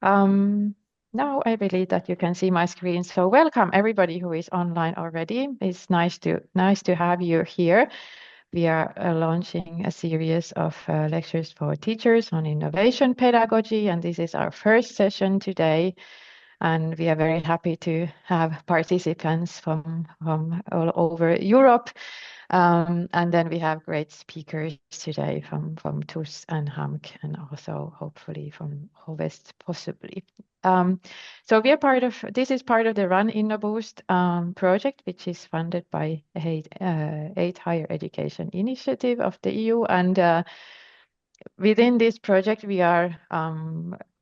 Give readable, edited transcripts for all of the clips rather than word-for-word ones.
Um, Now I believe that you can see my screen. So welcome everybody who is online already. It's nice to have you here. We are launching a series of lectures for teachers on innovation pedagogy, and this is our first session today. And we are very happy to have participants from all over Europe. And then we have great speakers today from TUS and HAMK, and also hopefully from Howest, possibly. So we are this is part of the Run InnoBoost project, which is funded by eight Higher Education Initiative of the EU. And within this project, we are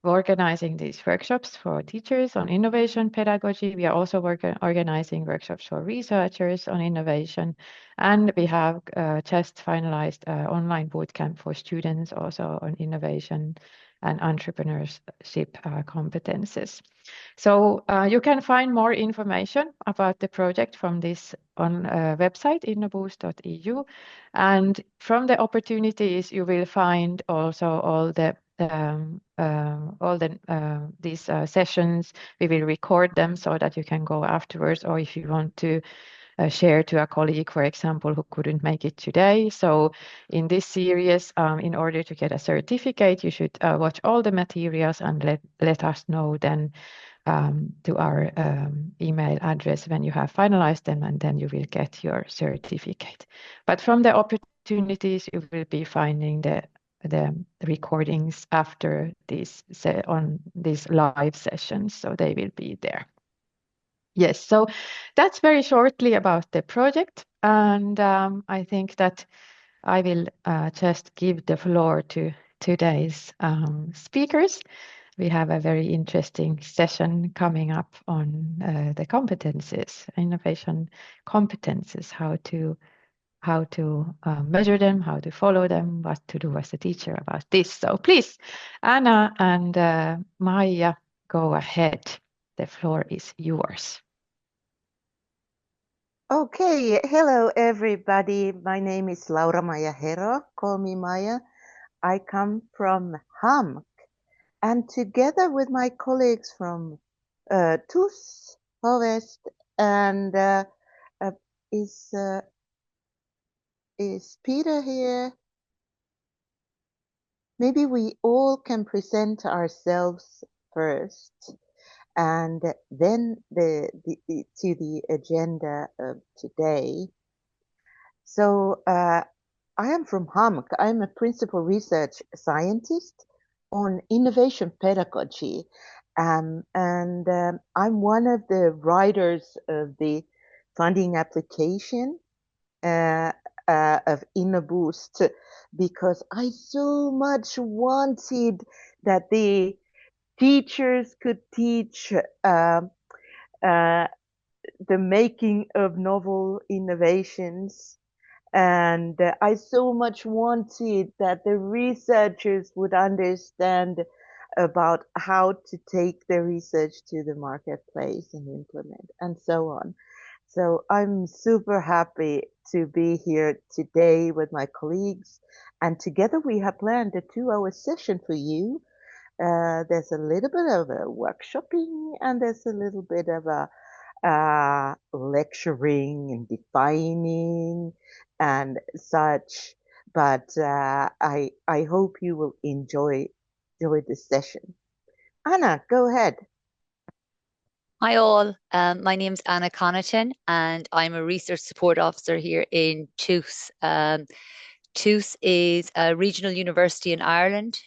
organizing these workshops for teachers on innovation pedagogy. We are also organizing workshops for researchers on innovation. And we have just finalized online bootcamp for students also on innovation and entrepreneurship competences. So you can find more information about the project from this on website innoboost.eu, and from the opportunities you will find also these sessions. We will record them so that you can go afterwards, or if you want to share to a colleague, for example, who couldn't make it today. So in this series, in order to get a certificate, you should watch all the materials and let us know then to our email address when you have finalized them, and then you will get your certificate. But from the opportunities, you will be finding the recordings after on these live sessions, so they will be there. Yes, so that's very shortly about the project, and I think that I will just give the floor to today's speakers. We have a very interesting session coming up on the competencies, innovation competencies, how to measure them, how to follow them, what to do as a teacher about this. So please, Anna and Maija, go ahead. The floor is yours. Okay, hello everybody. My name is Laura-Maija Hero. Call me Maija. I come from HAMK, and together with my colleagues from TUS, Howest, and uh, is uh, is Peter here? Maybe we all can present ourselves first, and then to the agenda of today. So I am from HAMK. I'm a principal research scientist on innovation pedagogy. I'm one of the writers of the funding application of InnoBoost, because I so much wanted that the teachers could teach uh, the making of novel innovations. And I so much wanted that the researchers would understand about how to take their research to the marketplace and implement and so on. So I'm super happy to be here today with my colleagues. And together we have planned a 2-hour session for you. There's a little bit of a workshopping and there's a little bit of a lecturing and defining and such. But I hope you will enjoy this session. Anna, go ahead. Hi all, my name's Anna Connaughton and I'm a research support officer here in TUS. TUS is a regional university in Ireland.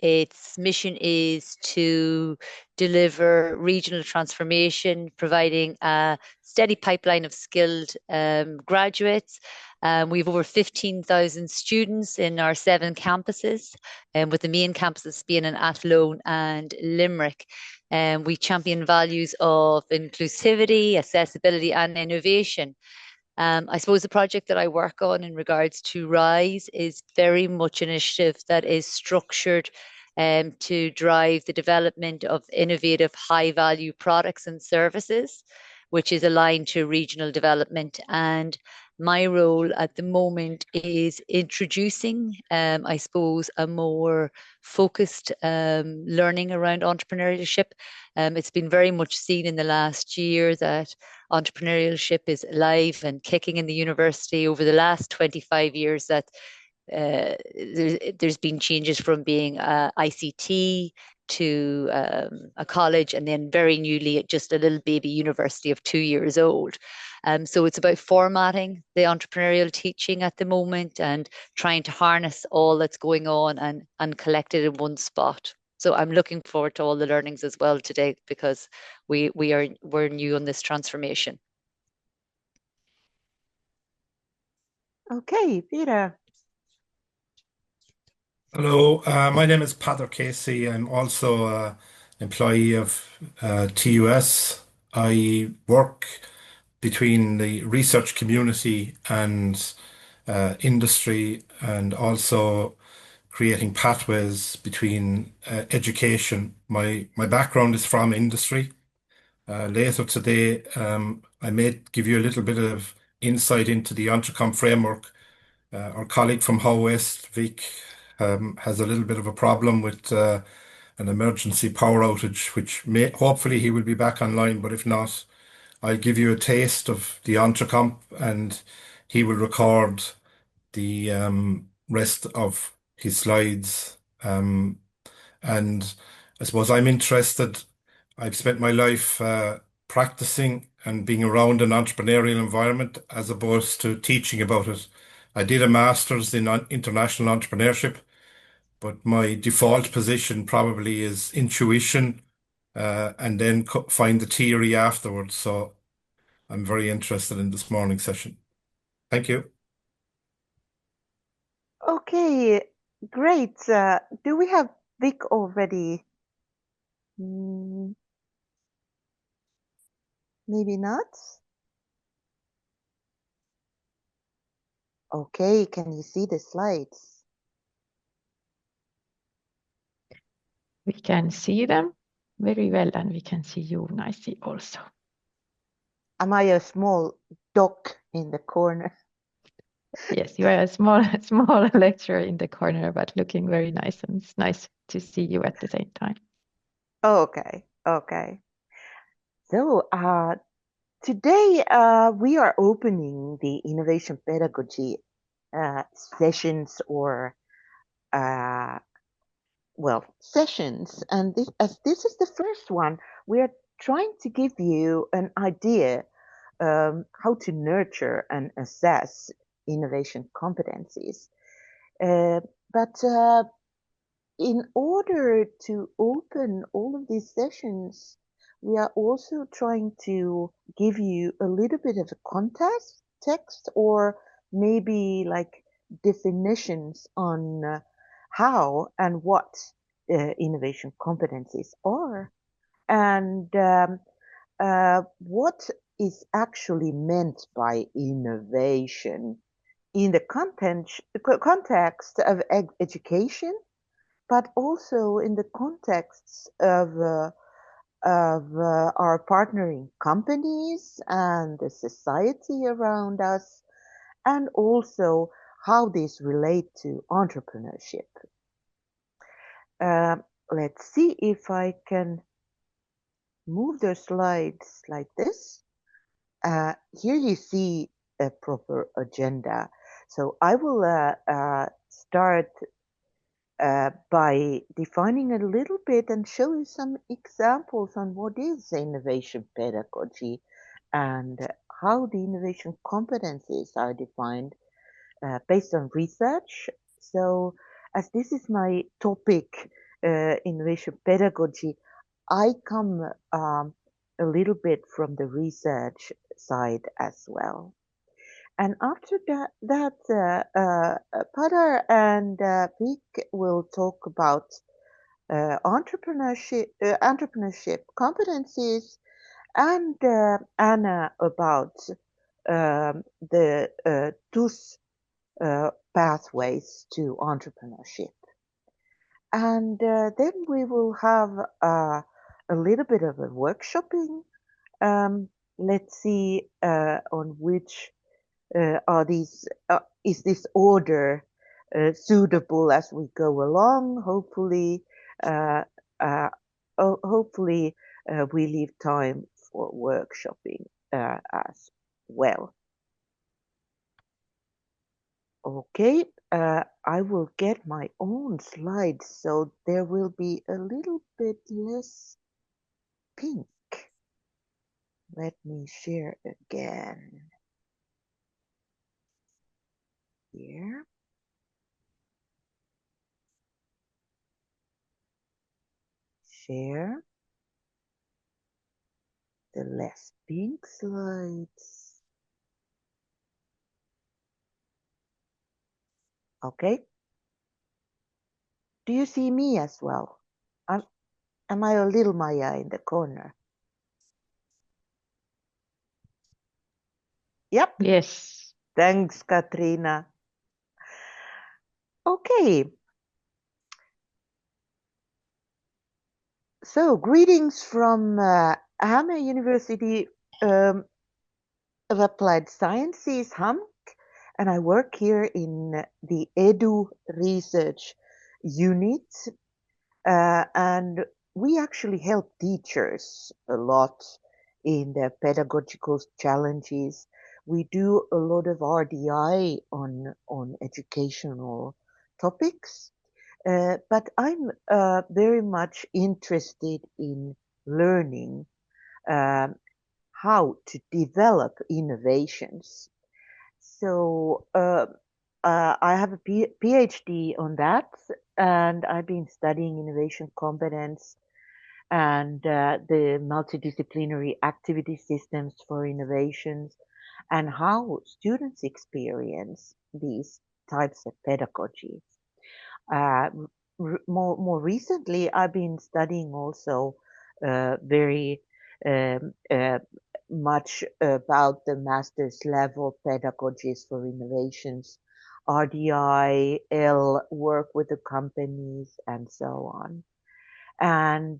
Its mission is to deliver regional transformation, providing a steady pipeline of skilled graduates. We have over 15,000 students in our 7 campuses, with the main campuses being in Athlone and Limerick. We champion values of inclusivity, accessibility, and innovation. I suppose the project that I work on in regards to RISE is very much an initiative that is structured to drive the development of innovative, high value products and services, which is aligned to regional development. And My role at the moment is introducing, I suppose, a more focused learning around entrepreneurship. It's been very much seen in the last year that entrepreneurship is alive and kicking in the university. Over the last 25 years, that there's been changes from being ICT to a college, and then very newly just a little baby university of 2 years old. So it's about formatting the entrepreneurial teaching at the moment and trying to harness all that's going on and collect it in one spot. So I'm looking forward to all the learnings as well today, because we're new on this transformation. Okay, Peter. Hello, my name is Peter Casey. I'm also an employee of TUS. I work between the research community and industry, and also creating pathways between education. My background is from industry. Later today, I may give you a little bit of insight into the Entrecom framework. Our colleague from Howest, Vic, has a little bit of a problem with an emergency power outage, which hopefully he will be back online, but if not, I'll give you a taste of the Entrecom and he will record the rest of his slides. And I suppose I'm interested. I've spent my life practicing and being around an entrepreneurial environment as opposed to teaching about it. I did a master's in international entrepreneurship, but my default position probably is intuition, and then find the theory afterwards. So I'm very interested in this morning's session. Thank you. Okay, great. Do we have Vic already? Maybe not. Okay, can you see the slides? We can see them very well, and we can see you nicely also. Am I a small doc in the corner? Yes, you are a small small lecturer in the corner, but looking very nice, and it's nice to see you at the same time. Okay, okay. So today we are opening the innovation pedagogy sessions, or sessions, and as this is the first one, we are trying to give you an idea how to nurture and assess innovation competencies. But in order to open all of these sessions, we are also trying to give you a little bit of a context, or maybe like definitions on how and what innovation competencies are, and what is actually meant by innovation in the context of education, but also in the context of our partnering companies and the society around us, and also how these relate to entrepreneurship. Let's see if I can move the slides like this. Here you see a proper agenda. So I will start by defining a little bit and show you some examples on what is innovation pedagogy and how the innovation competencies are defined based on research. So as this is my topic, innovation pedagogy, I come a little bit from the research side as well. And after that, Padar and Vic will talk about entrepreneurship competencies, and Anna about the TUS pathways to entrepreneurship. And then we will have a little bit of a workshopping. Let's see on which is this order suitable as we go along? Hopefully, hopefully we leave time for workshopping as well. Okay, I will get my own slides, so there will be a little bit less pink. Let me share again. Here. Share the less pink slides. Okay. Do you see me as well? Am I a little Maya in the corner? Yep. Yes. Thanks, Katrina. Okay. So, greetings from HAMK University of Applied Sciences, HAMK, and I work here in the Edu Research Unit, and we actually help teachers a lot in their pedagogical challenges. We do a lot of RDI on educational topics, but I'm very much interested in learning how to develop innovations. So I have a PhD on that, and I've been studying innovation competence and the multidisciplinary activity systems for innovations and how students experience these types of pedagogies. More recently, I've been studying also very much about the master's level pedagogies for innovations, RDI, L, work with the companies, and so on. And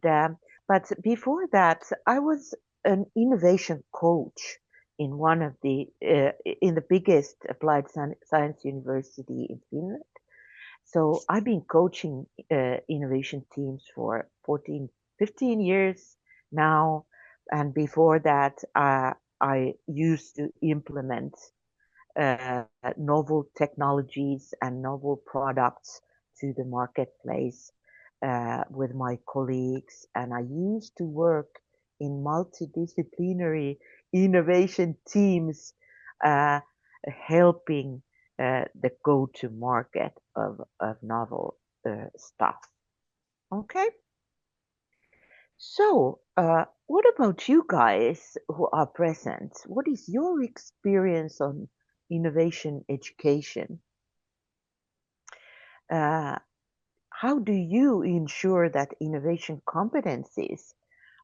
but before that, I was an innovation coach in one of the in the biggest applied science university in Finland. So I've been coaching innovation teams for 14, 15 years now. And before that, I used to implement novel technologies and novel products to the marketplace with my colleagues. And I used to work in multidisciplinary innovation teams, helping the go-to market of novel stuff. Okay. So, what about you guys who are present? What is your experience on innovation education? How do you ensure that innovation competencies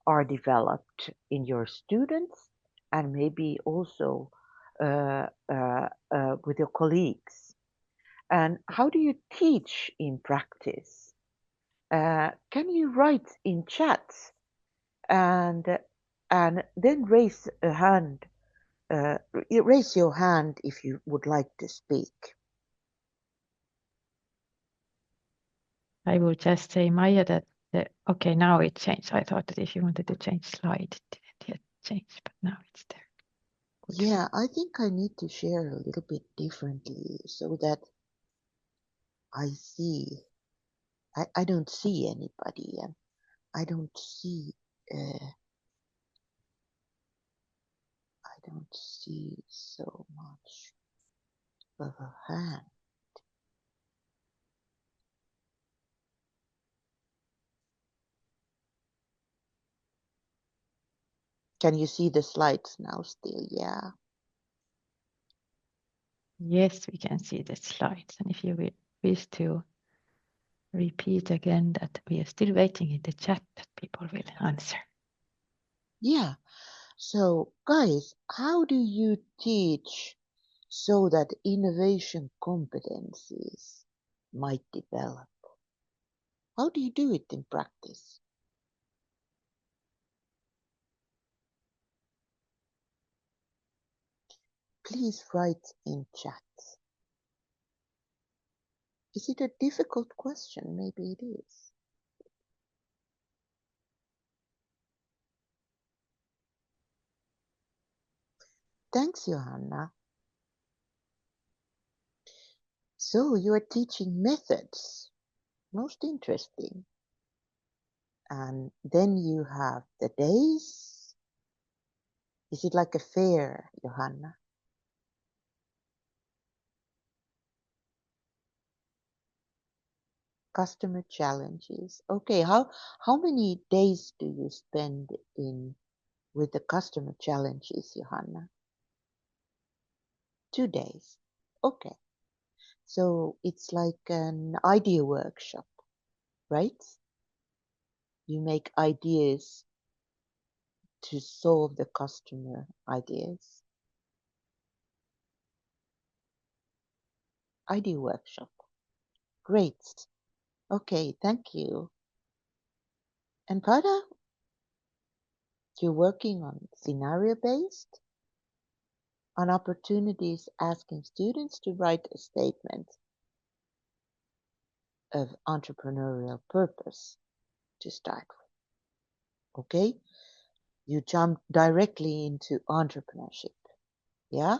are developed in your students and maybe also with your colleagues? And how do you teach in practice? Can you write in chat and then raise a hand? Raise your hand if you would like to speak. I will just say, Maya, that okay, now it changed. I thought that if you wanted to change slide, it didn't yet change, but now it's there. Good. Yeah, I think I need to share a little bit differently so that I see. I don't see anybody, and I don't see. I don't see so much of a hand. Can you see the slides now still? Yeah. Yes, we can see the slides. And if you wish to repeat again that we are still waiting in the chat that people will answer. Yeah. So, guys, how do you teach so that innovation competencies might develop? How do you do it in practice? please write in chat. Is it a difficult question? Maybe it is. Thanks, Johanna. So you are teaching methods. Most interesting. And then you have the days. Is it like a fair, Johanna? Customer challenges. Okay, how many days do you spend in with the customer challenges, Johanna? 2 days. Okay. So it's like an idea workshop, right? You make ideas to solve the customer ideas. Idea workshop. Great. Okay, thank you. And Pada, you're working on scenario-based, on opportunities asking students to write a statement of entrepreneurial purpose to start with. Okay? You jump directly into entrepreneurship. Yeah?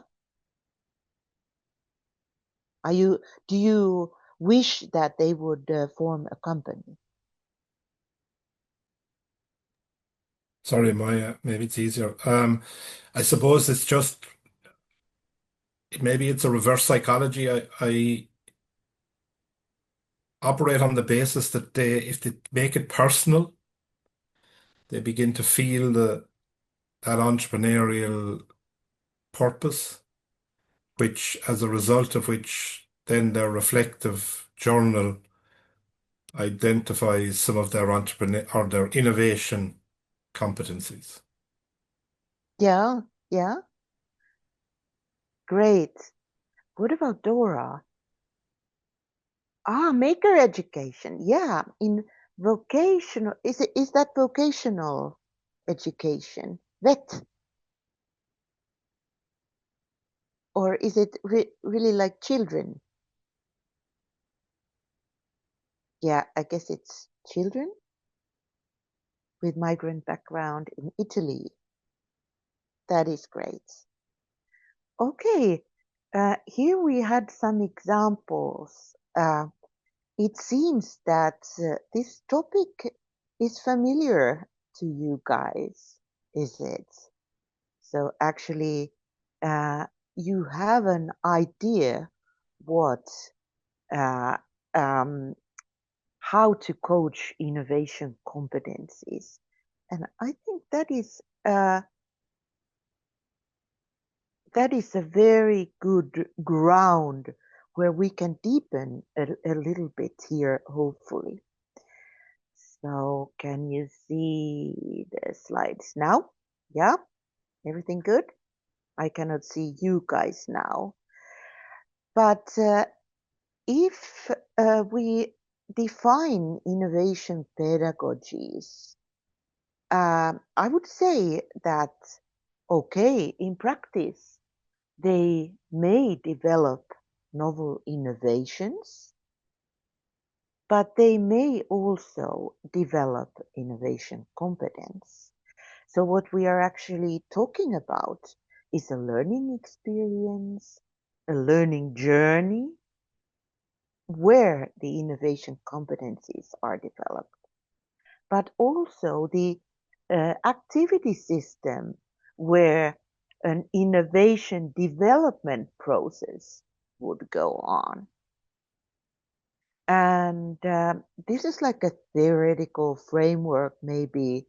Do you wish that they would form a company? Sorry, Maya, maybe it's easier. I suppose it's just maybe it's a reverse psychology. I operate on the basis that if they make it personal, they begin to feel that entrepreneurial purpose, which as a result of which then their reflective journal identifies some of their entrepreneur or their innovation competencies. Yeah, yeah. Great. What about Dora? Maker education. Yeah, in vocational, is that vocational education? Vet? Or is it really like children? Yeah, I guess it's children with migrant background in Italy. That is great. Okay, here we had some examples. It seems that this topic is familiar to you guys, is it? So actually, you have an idea what uh, um, how to coach innovation competencies, and I think that is a very good ground where we can deepen a little bit here, hopefully. So can you see the slides now? Yeah, everything good? I cannot see you guys now. But if we define innovation pedagogies, I would say that, okay, in practice, they may develop novel innovations, but they may also develop innovation competence. So what we are actually talking about is a learning experience, a learning journey, where the innovation competencies are developed, but also the activity system where an innovation development process would go on. And this is like a theoretical framework maybe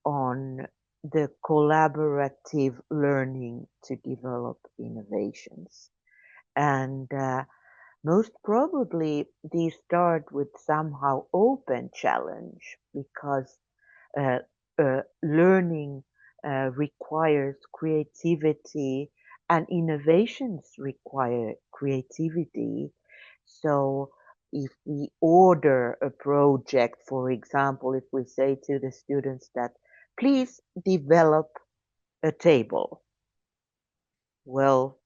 on the collaborative learning to develop innovations. And most probably these start with somehow open challenge because learning requires creativity and innovations require creativity. So if we order a project, for example, if we say to the students that please develop a table, well,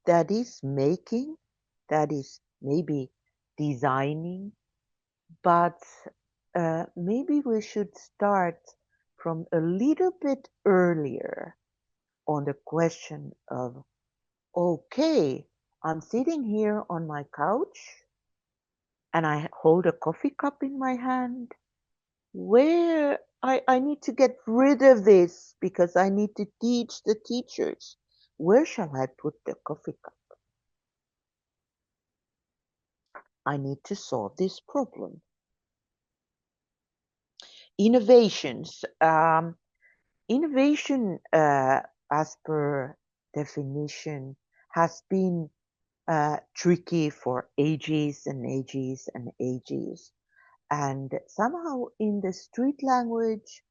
that is making, that is maybe designing, but maybe we should start from a little bit earlier on the question of, okay, I'm sitting here on my couch and I hold a coffee cup in my hand. Where I need to get rid of this because I need to teach the teachers. Where shall I put the coffee cup? I need to solve this problem. Innovations. Innovation, as per definition, has been tricky for ages and ages and ages. And somehow in the street language,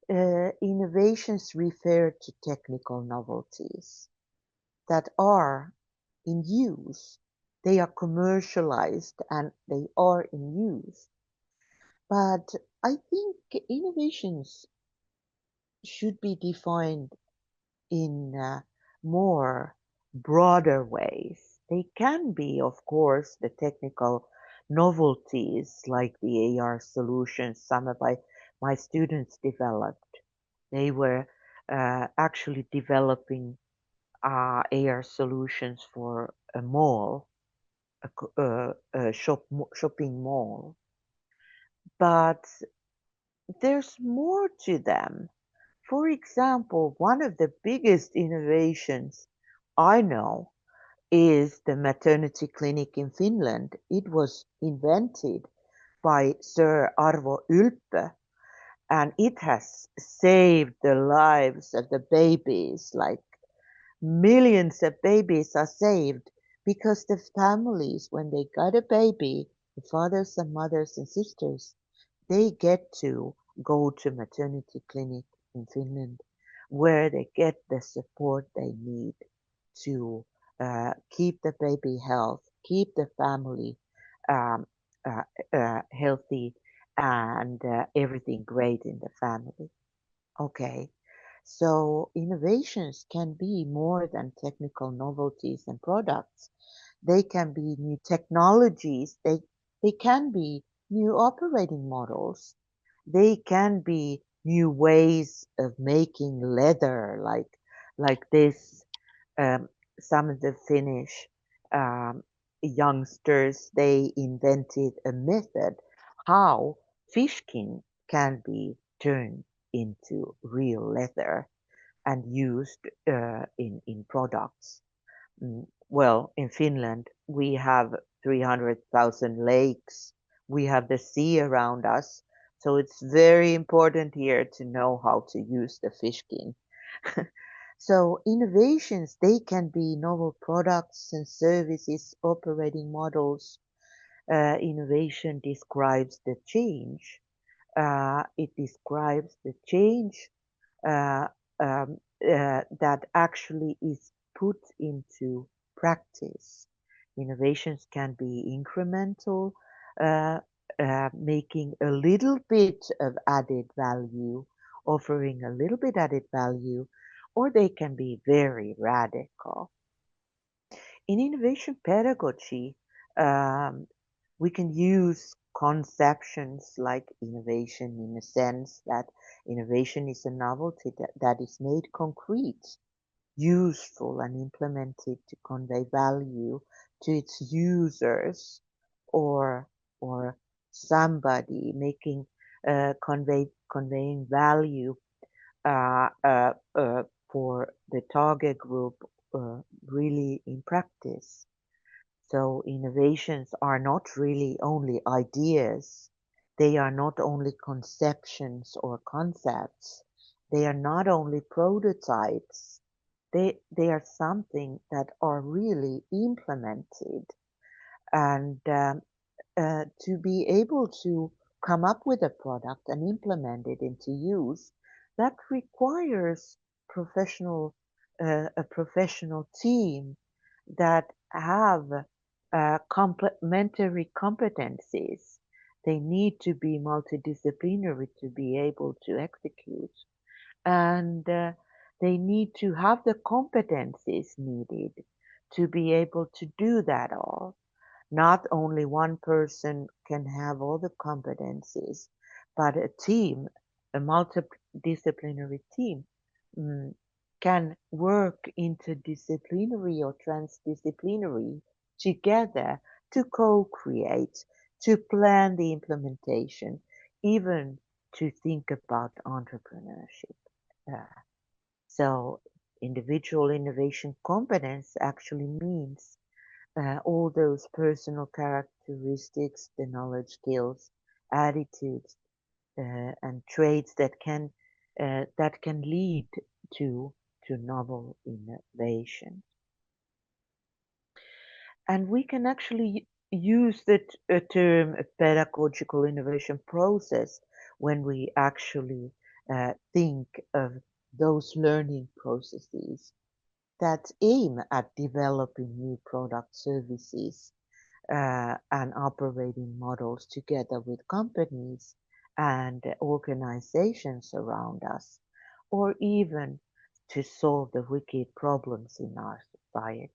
innovations refer to technical novelties that are in use. They are commercialized and they are in use. But I think innovations should be defined in more broader ways. They can be, of course, the technical novelties like the AR solutions some of my students developed. They were actually developing AR solutions for a mall, a shopping mall. But there's more to them. For example, one of the biggest innovations I know is the maternity clinic in Finland. It was invented by Sir Arvo Ylppö, and it has saved the lives of the babies. Like millions of babies are saved because the families, when they got a baby, the fathers and mothers and sisters, they get to go to maternity clinic in Finland where they get the support they need to keep the baby health, keep the family um, healthy, and everything great in the family. Okay, so innovations can be more than technical novelties and products. They can be new technologies. They can be new operating models. They can be new ways of making leather, like this. Um, some of the Finnish um, youngsters, they invented a method how fishkin can be turned into real leather and used in products. Well, in Finland, we have 300,000 lakes. We have the sea around us. So it's very important here to know how to use the fishkin. So innovations, they can be novel products and services, operating models. Innovation describes the change. It describes the change uh, that actually is put into practice. Innovations can be incremental, uh, making a little bit of added value, offering a little bit added value, or they can be very radical. In innovation pedagogy, um, we can use conceptions like innovation in a sense that innovation is a novelty that is made concrete, useful, and implemented to convey value to its users or or somebody making conveying value uh, uh, uh, for the target group really in practice. So innovations are not really only ideas. They are not only conceptions or concepts. They are not only prototypes. They are something that are really implemented. And to be able to come up with a product and implement it into use, that requires a professional team that have complementary competencies. They need to be multidisciplinary to be able to execute, and they need to have the competencies needed to be able to do that all. Not only one person can have all the competencies, but a team, a multidisciplinary team, mm, can work interdisciplinary or transdisciplinary together to co-create, to plan the implementation, even to think about entrepreneurship. So individual innovation competence actually means all those personal characteristics, the knowledge, skills, attitudes, and traits that can lead to novel innovation. And we can actually use the term pedagogical innovation process when we actually think of those learning processes that aim at developing new product services and operating models together with companies and organizations around us, or even to solve the wicked problems in our society.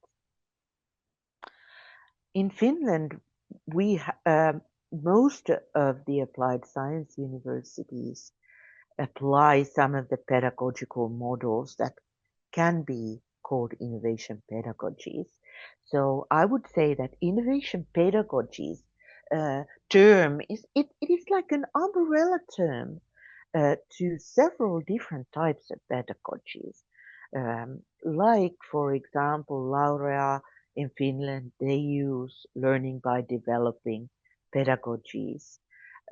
In Finland, we most of the applied science universities apply some of the pedagogical models that can be called innovation pedagogies. So I would say that innovation pedagogies term it is like an umbrella term to several different types of pedagogies. Like, for example, Laurea in Finland, they use learning by developing pedagogies.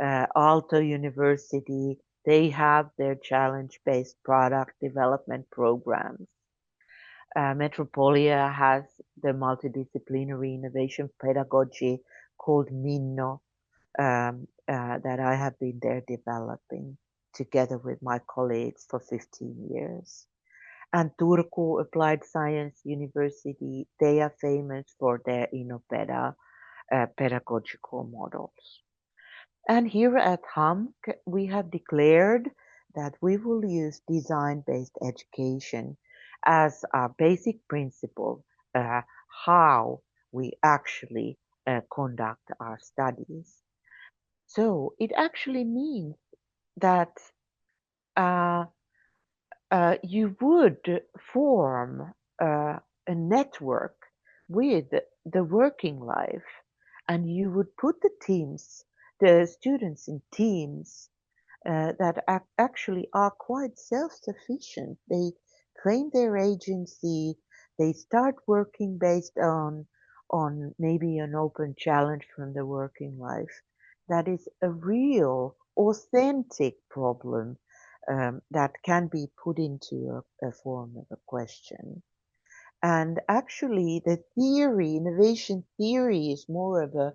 Aalto University, they have their challenge-based product development programs. Metropolia has the multidisciplinary innovation pedagogy called Minno that I have been there developing together with my colleagues for 15 years. And Turku Applied Science University, they are famous for their InnoPeda pedagogical models. And here at HAMK, we have declared that we will use design-based education as our basic principle, how we actually conduct our studies. So it actually means that you would form a network with the working life, and you would put the students in teams that actually are quite self-sufficient. They claim their agency. They start working based on maybe an open challenge from the working life. That is a real, authentic problem that can be put into a form of a question. And actually, the theory, innovation theory, is more of a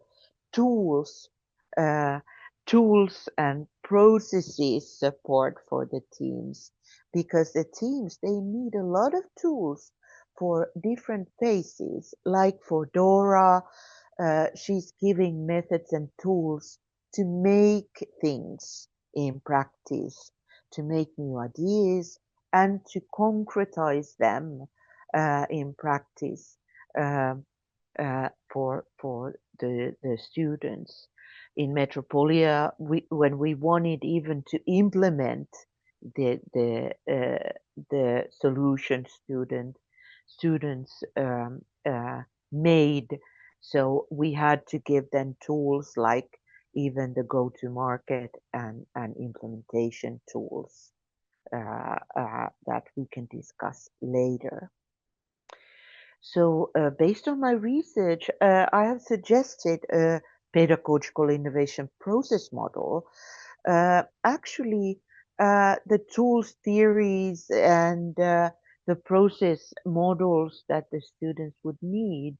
tools, uh, tools and processes support for the teams, because the teams, they need a lot of tools for different phases. Like for Dora, she's giving methods and tools to make things in practice, to make new ideas and to concretize them in practice for the students. In Metropolia, when we wanted even to implement the solution students made, so we had to give them tools like even the go-to-market and implementation tools that we can discuss later. So based on my research, I have suggested a pedagogical innovation process model. Actually, the tools, theories, and the process models that the students would need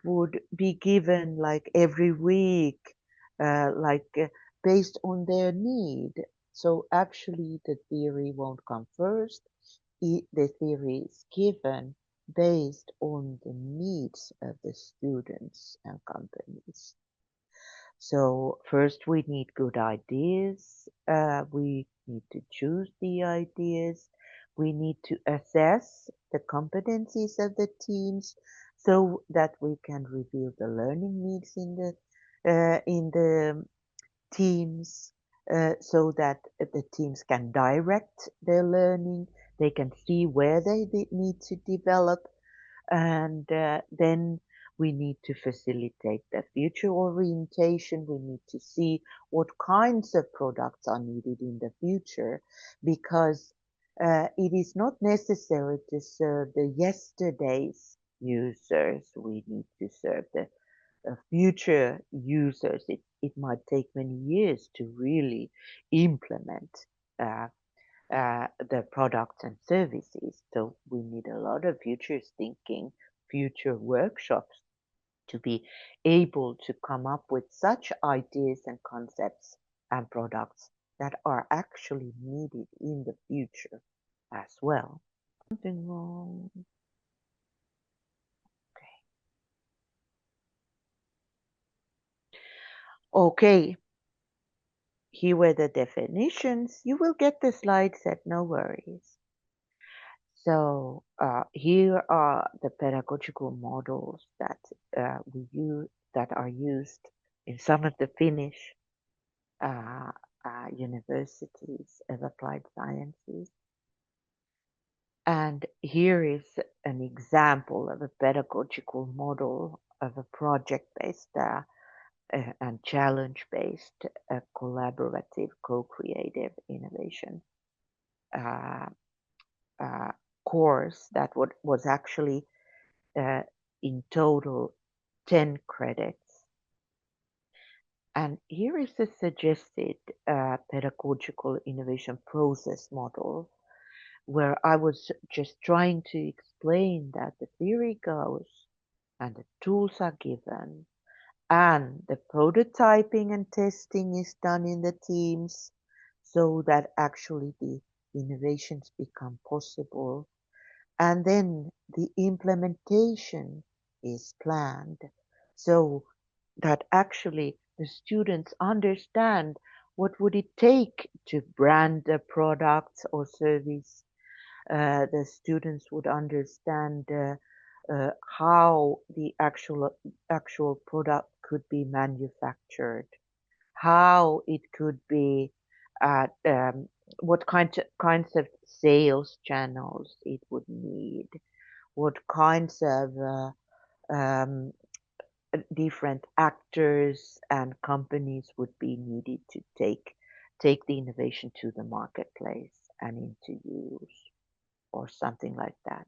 would be given like every week, based on their need. So actually, the theory won't come first. The theory is given based on the needs of the students and companies. So first we need good ideas. We need to choose the ideas. We need to assess the competencies of the teams. so that we can reveal the learning needs in the teams, so that the teams can direct their learning, they can see where they need to develop, and then we need to facilitate the future orientation. We need to see what kinds of products are needed in the future, because it is not necessary to serve the yesterday's users. We need to serve the future users. It might take many years to really implement uh, the products and services. So we need a lot of futures thinking, future workshops to be able to come up with such ideas and concepts and products that are actually needed in the future as well. Something wrong. Okay. Here were the definitions. You will get the slide set, no worries. So here are the pedagogical models that we use, that are used in some of the Finnish universities of applied sciences. And here is an example of a pedagogical model of a project-based and challenge-based collaborative, co-creative innovation uh, course that was actually in total 10 credits. And here is a suggested pedagogical innovation process model, where I was just trying to explain that the theory goes and the tools are given and the prototyping and testing is done in the teams, so that actually the innovations become possible. And then the implementation is planned, so that actually the students understand what would it take to brand a product or service. The students would understand how the actual product could be manufactured, how it could be, what kinds of sales channels it would need, what kinds of um, different actors and companies would be needed to take the innovation to the marketplace and into use, or something like that.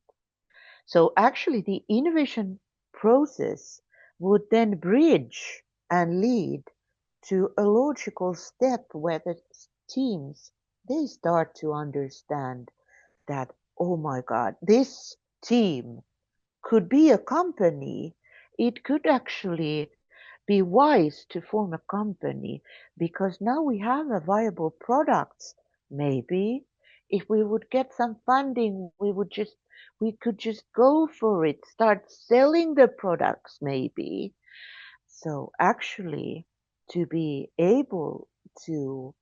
So actually the innovation process would then bridge and lead to a logical step where the teams, they start to understand that, oh my God, this team could be a company. It could actually be wise to form a company, because now we have a viable product. Maybe if we would get some funding, we could just go for it, start selling the products maybe. So actually, to be able to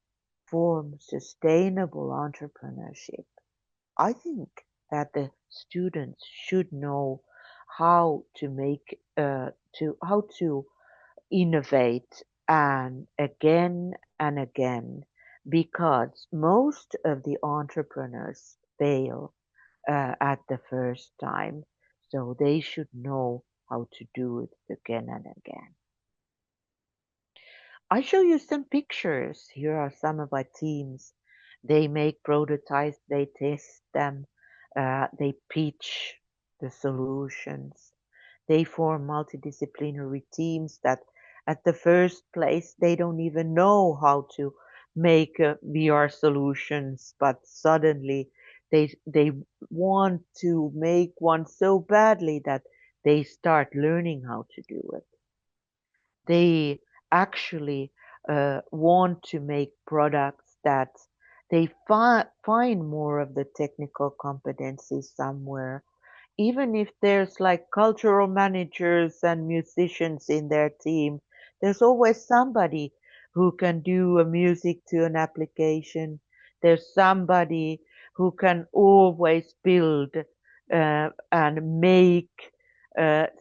form sustainable entrepreneurship, I think that the students should know how to how to innovate and again, because most of the entrepreneurs fail at the first time, so they should know how to do it again and again. I show you some pictures. Here are some of our teams. They make prototypes, they test them, they pitch the solutions. They form multidisciplinary teams that at the first place, they don't even know how to make VR solutions, but suddenly they want to make one so badly that they start learning how to do it. They actually want to make products that they find more of the technical competencies somewhere, even if there's like cultural managers and musicians in their team. There's always somebody who can do a music to an application. There's somebody who can always build and make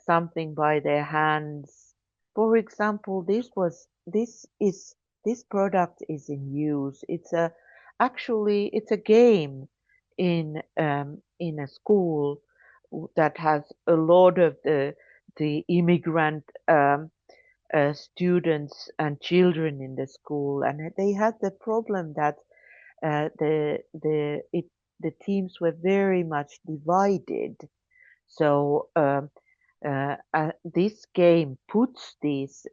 something by their hands. For example, this product is in use. It's a game in a school that has a lot of the immigrant students and children in the school, and they had the problem that the teams were very much divided. So this game puts these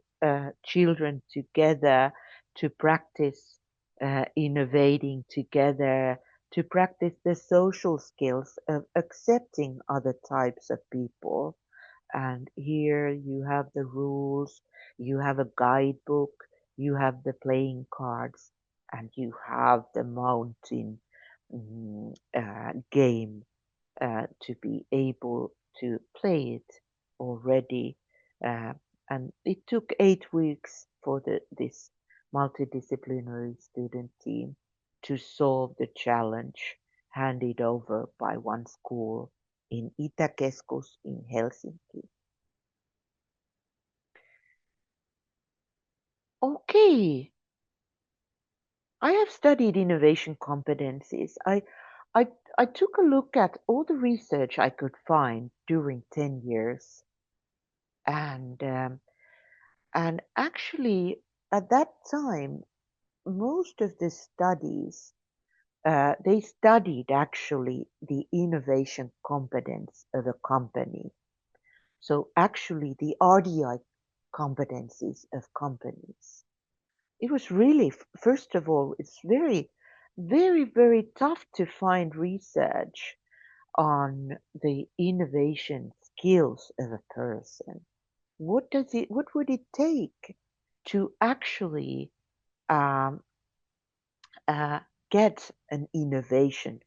children together to practice innovating together, to practice the social skills of accepting other types of people. And here you have the rules, you have a guidebook, you have the playing cards, and you have the mountain game to be able to play it already. Uh, and it took 8 weeks for this multidisciplinary student team to solve the challenge handed over by one school in Itäkeskus in Helsinki. Okay, I have studied innovation competencies. I took a look at all the research I could find during 10 years. And actually, at that time, most of the studies, they studied actually the innovation competence of a company. So actually the RDI competencies of companies. It was really, first of all, it's very, very, very tough to find research on the innovation skills of a person. What would it take to actually um, get an innovation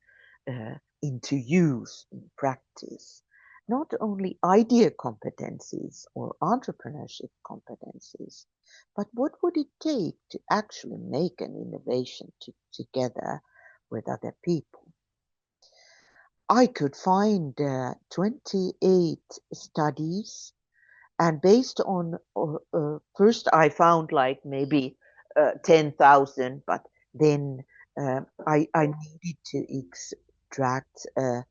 into use in practice? Not only idea competencies or entrepreneurship competencies, but what would it take to actually make an innovation together with other people? I could find 28 studies, and based on first I found like maybe 10,000, but then I needed to extract a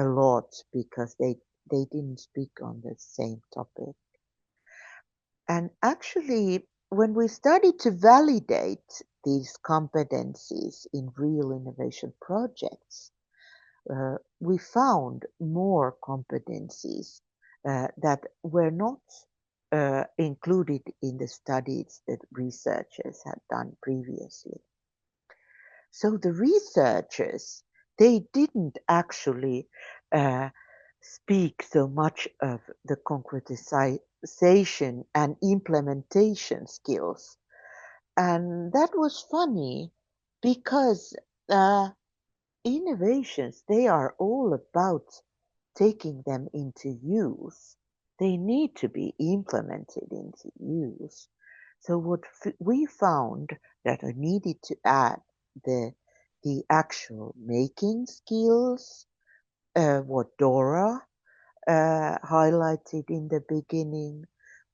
lot because they didn't speak on the same topic. And actually, when we started to validate these competencies in real innovation projects, we found more competencies that were not included in the studies that researchers had done previously. So the researchers, they didn't actually speak so much of the concretization and implementation skills. And that was funny because innovations, they are all about taking them into use. They need to be implemented into use. So what we found that I needed to add the actual making skills, what Dora highlighted in the beginning.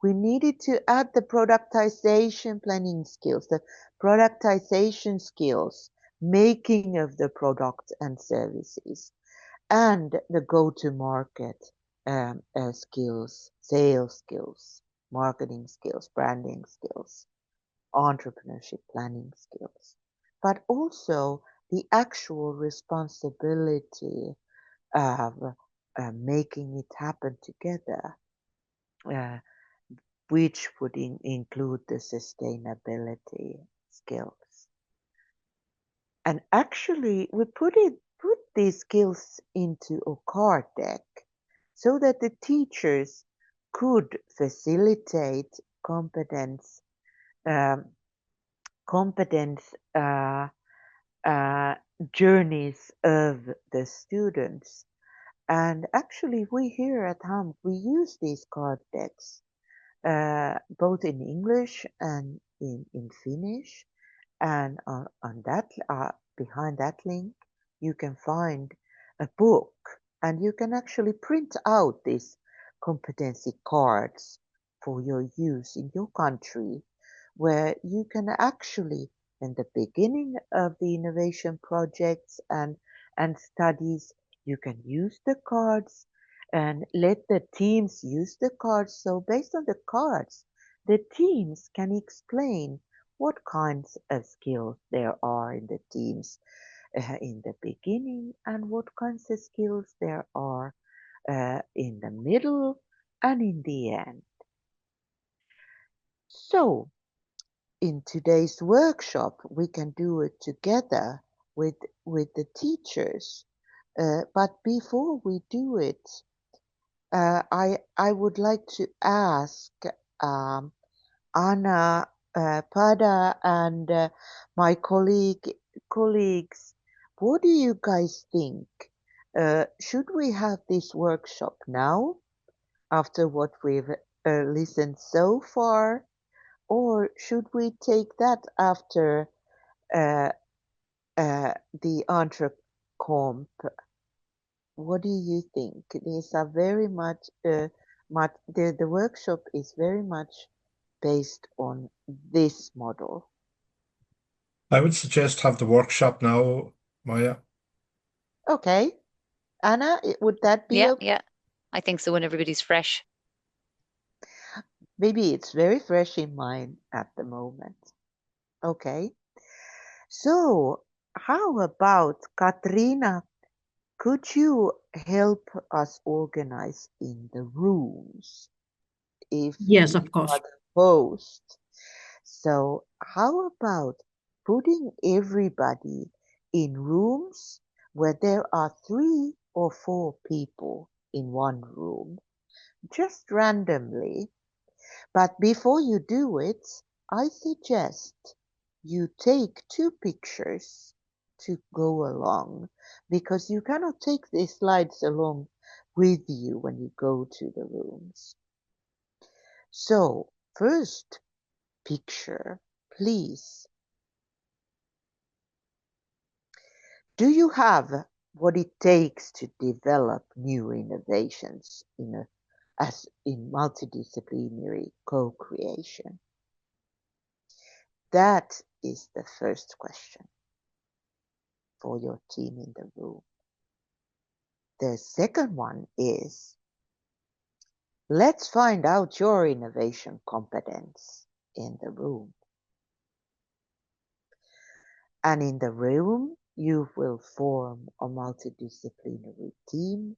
We needed to add the productization planning skills, the productization skills, making of the product and services, and the go-to-market skills, sales skills, marketing skills, branding skills, entrepreneurship planning skills, but also the actual responsibility of making it happen together, uh, which would include the sustainability skills. And actually, we put these skills into a card deck so that the teachers could facilitate competence journeys of the students. And actually, we here at HAMK, we use these card decks both in English and in Finnish. And on that, behind that link, you can find a book, and you can actually print out these competency cards for your use in your country, where you can actually, in the beginning of the innovation projects and studies, you can use the cards and let the teams use the cards. So based on the cards, the teams can explain what kinds of skills there are in the teams in the beginning and what kinds of skills there are in the middle and in the end. So in today's workshop, we can do it together with the teachers. But before we do it, I would like to ask Anna, Pada, and my colleagues, what do you guys think? Should we have this workshop now, after what we've listened so far, or should we take that after the Entrecomp? What do you think? These are very much, the workshop is very much based on this model. I would suggest have the workshop now, Maya. Okay. Anna, would that be okay? Yeah. I think so when everybody's fresh. Maybe it's very fresh in mind at the moment. Okay. So how about Katrina? Could you help us organize in the rooms if Yes, you of course. are the host? So how about putting everybody in rooms where there are 3 or 4 people in one room, just randomly. But before you do it, I suggest you take 2 pictures to go along, because you cannot take the slides along with you when you go to the rooms. So first picture, please. Do you have what it takes to develop new innovations in multidisciplinary co-creation? That is the first question for your team in the room. The second one is, let's find out your innovation competence in the room. And in the room, you will form a multidisciplinary team.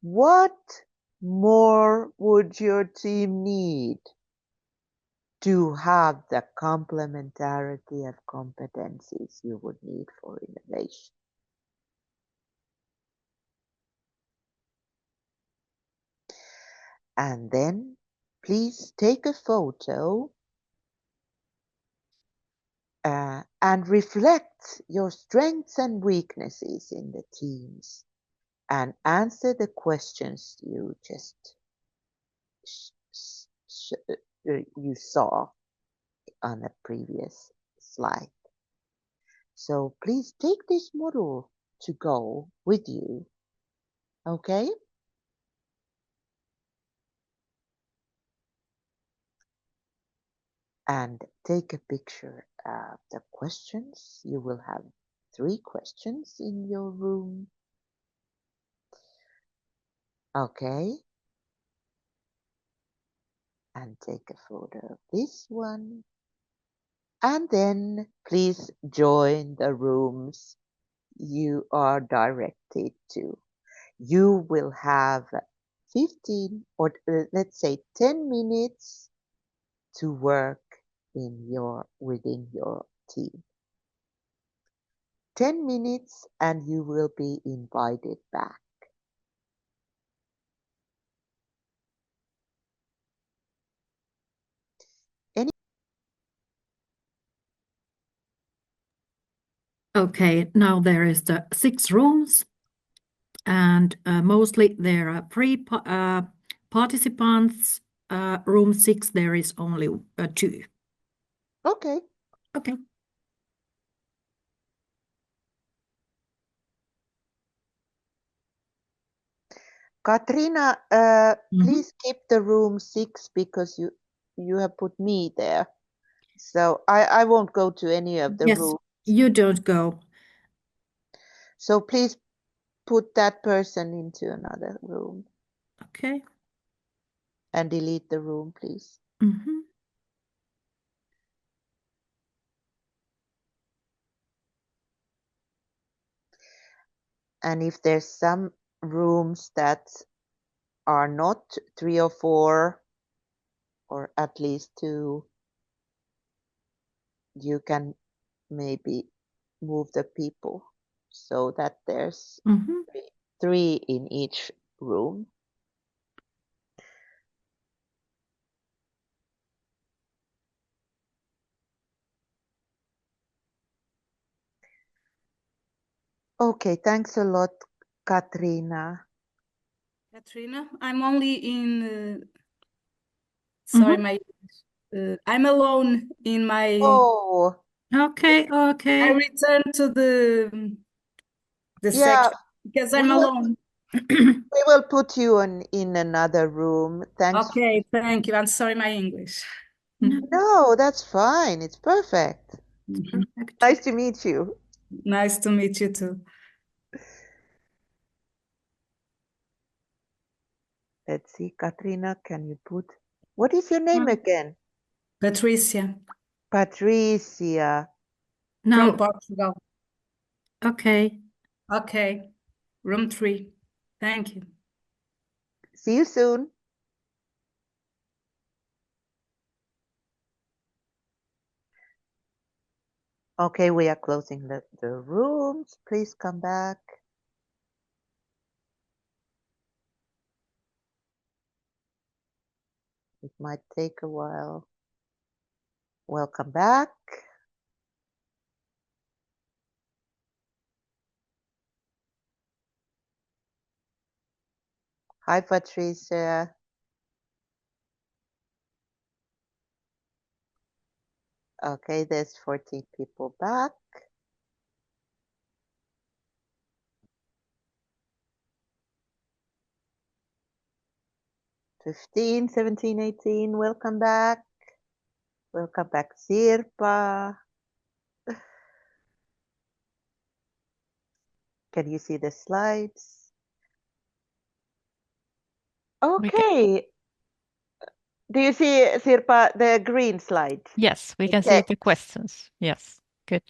What more would your team need to have the complementarity of competencies you would need for innovation? And then please take a photo and reflect your strengths and weaknesses in the teams and answer the questions you just you saw on the previous slide. So please take this model to go with you, okay? And take a picture of the questions. You will have 3 questions in your room. Okay. And take a photo of this one. And then please join the rooms you are directed to. You will have 15 or let's say 10 minutes to work within your team. 10 minutes and you will be invited back. Okay, now there is the 6 rooms, and mostly there are 3 participants. Room 6, there is only 2. Okay. Okay. Katrina, please keep the room 6 because you have put me there. So I won't go to any of the Yes, rooms. you don't go. So please put that person into another room Okay. and delete the room, please. And if there's some rooms that are not 3 or 4, or at least 2, you can maybe move the people so that there's 3 in each room. Okay, thanks a lot, Katrina. Katrina, I'm only in. Sorry, I'm alone in my. Oh. Okay. I return to the section because I'm alone. We will put you in another room. Thanks. Okay, thank you. I'm sorry, my English. No, that's fine. It's perfect. Perfect. Nice to meet you. Nice to meet you too. Let's see, Katrina, can you put... What is your name again? Patricia. Patricia. From Portugal. Okay. Okay. Room 3. Thank you. See you soon. Okay, we are closing the rooms. Please come back. It might take a while. Welcome back. Hi, Patricia. Okay, there's 14 people back. (15, 17, 18), welcome back. Welcome back, Sirpa. Can you see the slides? Okay. Do you see, Sirpa, the green slide? Yes, we can see the questions. Yes, good.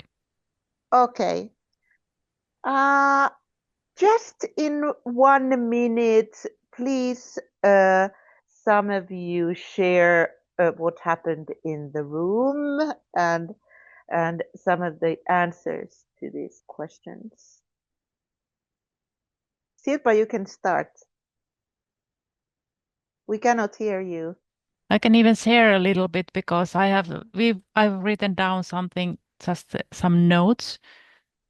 Okay. Just in 1 minute, please, some of you share what happened in the room and some of the answers to these questions. Sirpa, you can start. We cannot hear you. I can even share a little bit because I've written down something, just some notes.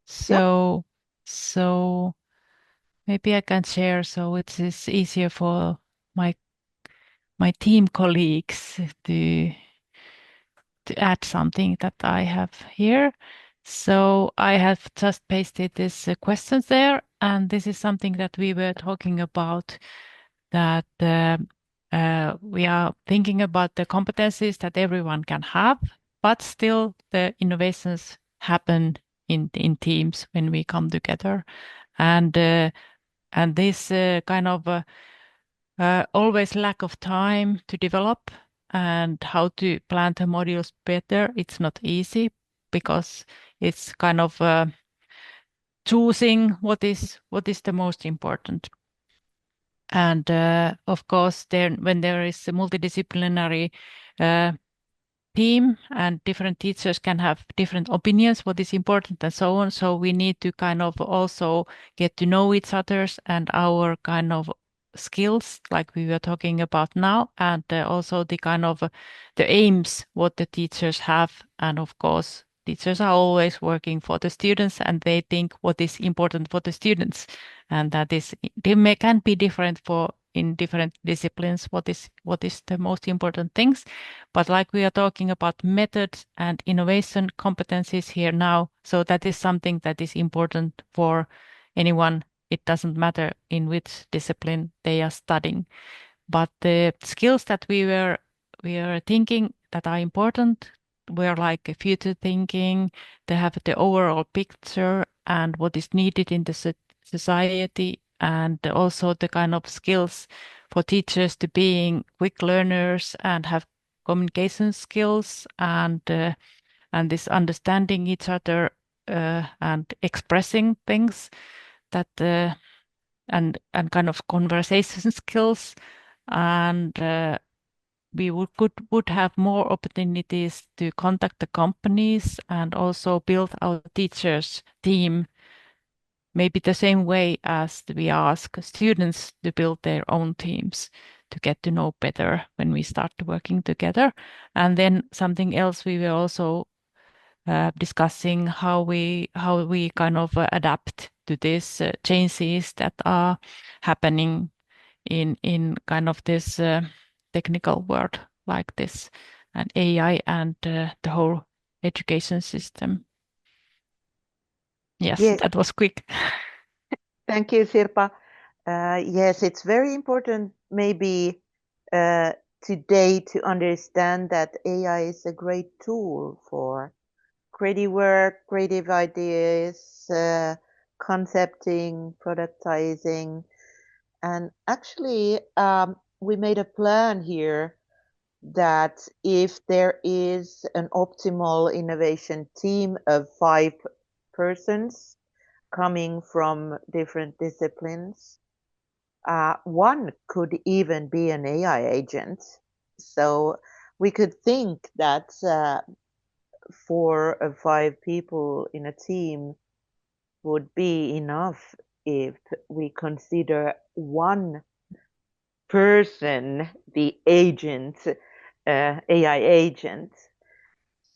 So maybe I can share so it is easier for my team colleagues to add something that I have here. So I have just pasted these questions there, and this is something that we were talking about, that we are thinking about the competencies that everyone can have, but still the innovations happen in teams when we come together. And this kind of always lack of time to develop and how to plan the modules better. It's not easy because it's kind of choosing what is the most important. And of course, when there is a multidisciplinary team and different teachers can have different opinions, what is important and so on. So we need to kind of also get to know each other's and our kind of skills, like we were talking about now, and also the kind of the aims what the teachers have. And of course, teachers are always working for the students and they think what is important for the students. And that is, can be different in different disciplines, what is the most important things. But like we are talking about methods and innovation competencies here now, so that is something that is important for anyone It doesn't matter in which discipline they are studying. But the skills that we were thinking that are important were like future thinking. They have the overall picture and what is needed in the society, and also the kind of skills for teachers to being quick learners and have communication skills and this understanding each other and expressing things that and kind of conversation skills, and we would have more opportunities to contact the companies and also build our teachers team maybe the same way as we ask students to build their own teams to get to know better when we start working together. And then something else we were also discussing how we kind of adapt to these changes that are happening in kind of this technical world like this and AI and the whole education system. Yes, that was quick. Thank you, Sirpa. Yes, it's very important maybe today to understand that AI is a great tool for creative work, creative ideas, concepting, productizing. And actually, we made a plan here that if there is an optimal innovation team of 5 persons coming from different disciplines, one could even be an AI agent. So we could think that 4 or 5 people in a team would be enough if we consider one person the agent, AI agent.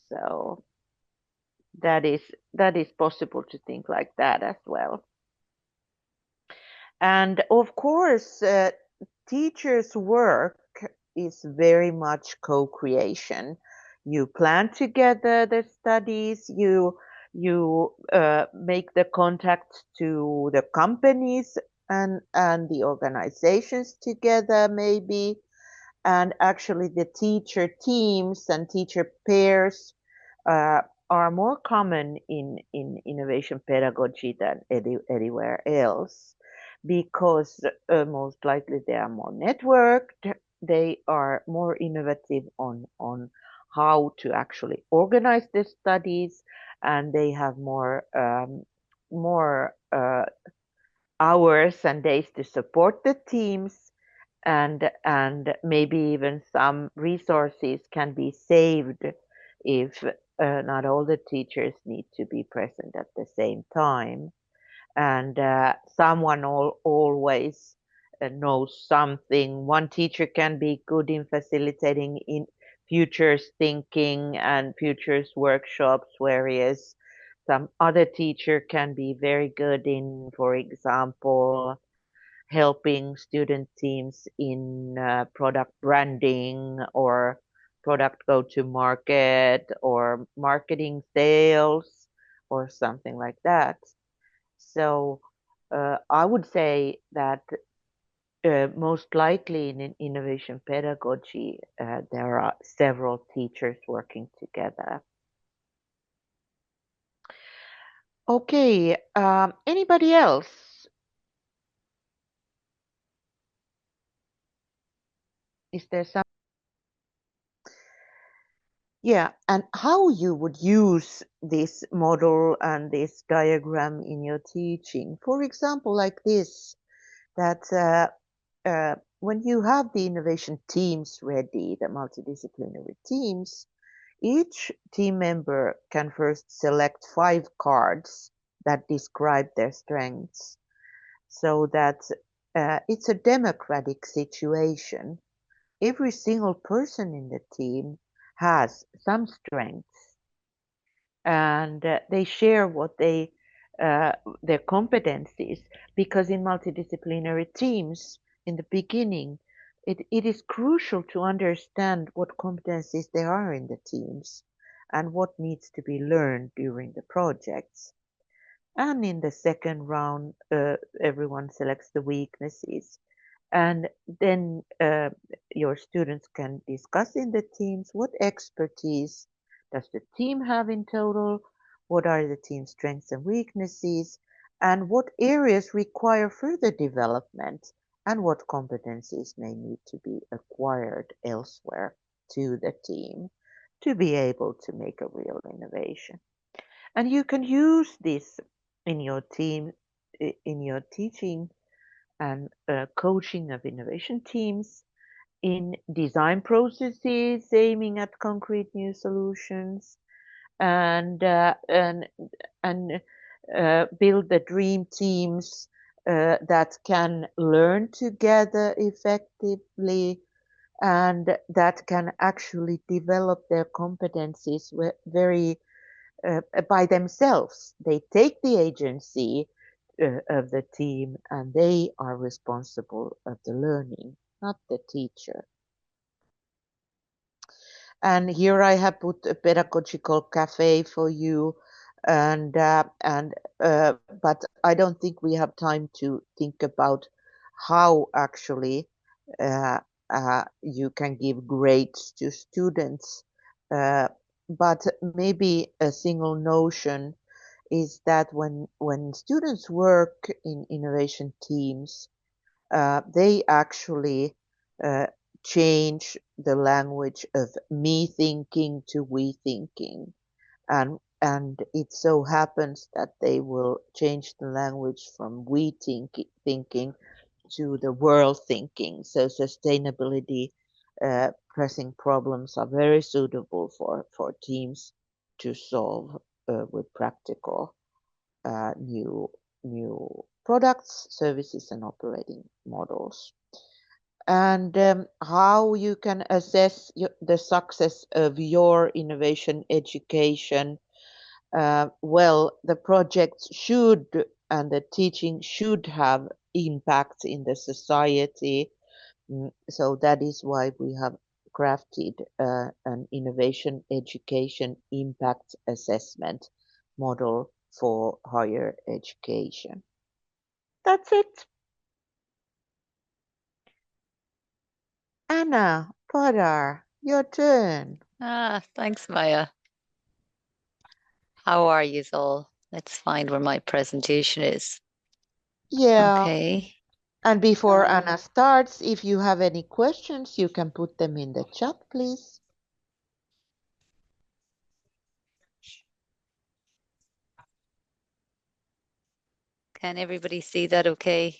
So that is possible to think like that as well. And of course, teachers' work is very much co-creation. You plan together the studies, you make the contact to the companies and the organizations together maybe, and actually the teacher teams and teacher pairs are more common in innovation pedagogy than anywhere else, because most likely they are more networked, they are more innovative on how to actually organize the studies, and they have more hours and days to support the teams, and maybe even some resources can be saved if not all the teachers need to be present at the same time, and someone always knows something. One teacher can be good in facilitating in futures thinking and futures workshops, whereas some other teacher can be very good in, for example, helping student teams in product branding or product go-to-market or marketing sales or something like that. So I would say that most likely in innovation pedagogy, there are several teachers working together. Okay, anybody else? Is there some? Yeah, and how you would use this model and this diagram in your teaching. For example, like this, that when you have the innovation teams ready, the multidisciplinary teams, each team member can first select 5 cards that describe their strengths, so that it's a democratic situation. Every single person in the team has some strengths, and they share what their competencies, because in multidisciplinary teams in the beginning it is crucial to understand what competencies there are in the teams and what needs to be learned during the projects. And in the second round, everyone selects the weaknesses. And then your students can discuss in the teams what expertise does the team have in total, what are the team's strengths and weaknesses, and what areas require further development, and what competencies may need to be acquired elsewhere to the team to be able to make a real innovation. And you can use this in your team, in your teaching and coaching of innovation teams, in design processes aiming at concrete new solutions, and build the dream teams that can learn together effectively and that can actually develop their competencies very by themselves. They take the agency of the team and they are responsible of the learning, not the teacher. And here I have put a pedagogical cafe for you, and but I don't think we have time to think about how actually you can give grades to students. But maybe a single notion is that when students work in innovation teams, they actually change the language of me thinking to we thinking, and it so happens that they will change the language from we thinking to the world thinking. So sustainability pressing problems are very suitable for teams to solve with practical new products, services, and operating models. And how you can assess the success of your innovation education. Well, the projects should and the teaching should have impact in the society. So that is why we have crafted an innovation education impact assessment model for higher education. That's it. Anna, Padar, your turn. Thanks, Maya. How are you all? Let's find where my presentation is. Yeah. Okay. And before Anna starts, if you have any questions, you can put them in the chat, please. Can everybody see that okay?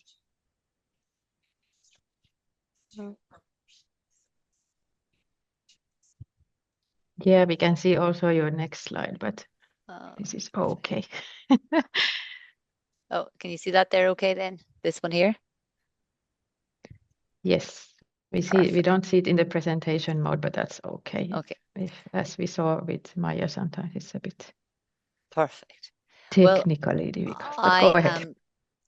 Yeah, we can see also your next slide, but this is okay. Oh, can you see that there okay then? This one here? Yes, we see. Perfect. We don't see it in the presentation mode, but that's okay. Okay. As we saw with Maya, sometimes it's a bit perfect. Technically difficult. But go ahead. am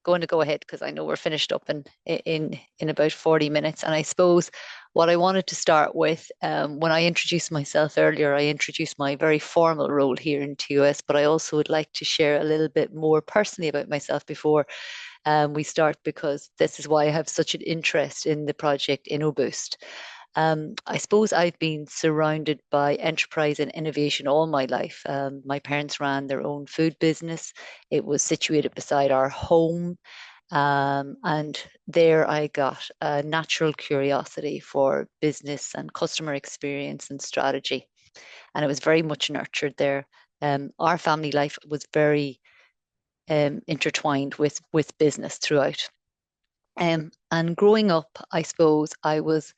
going to go ahead because I know we're finished up in about 40 minutes. And I suppose what I wanted to start with, when I introduced myself earlier, I introduced my very formal role here in TUS, but I also would like to share a little bit more personally about myself before we start, because this is why I have such an interest in the project InnoBoost. I suppose I've been surrounded by enterprise and innovation all my life. My parents ran their own food business. It was situated beside our home. And there I got a natural curiosity for business and customer experience and strategy. And it was very much nurtured there. Our family life was very intertwined with business throughout. And growing up, I suppose I was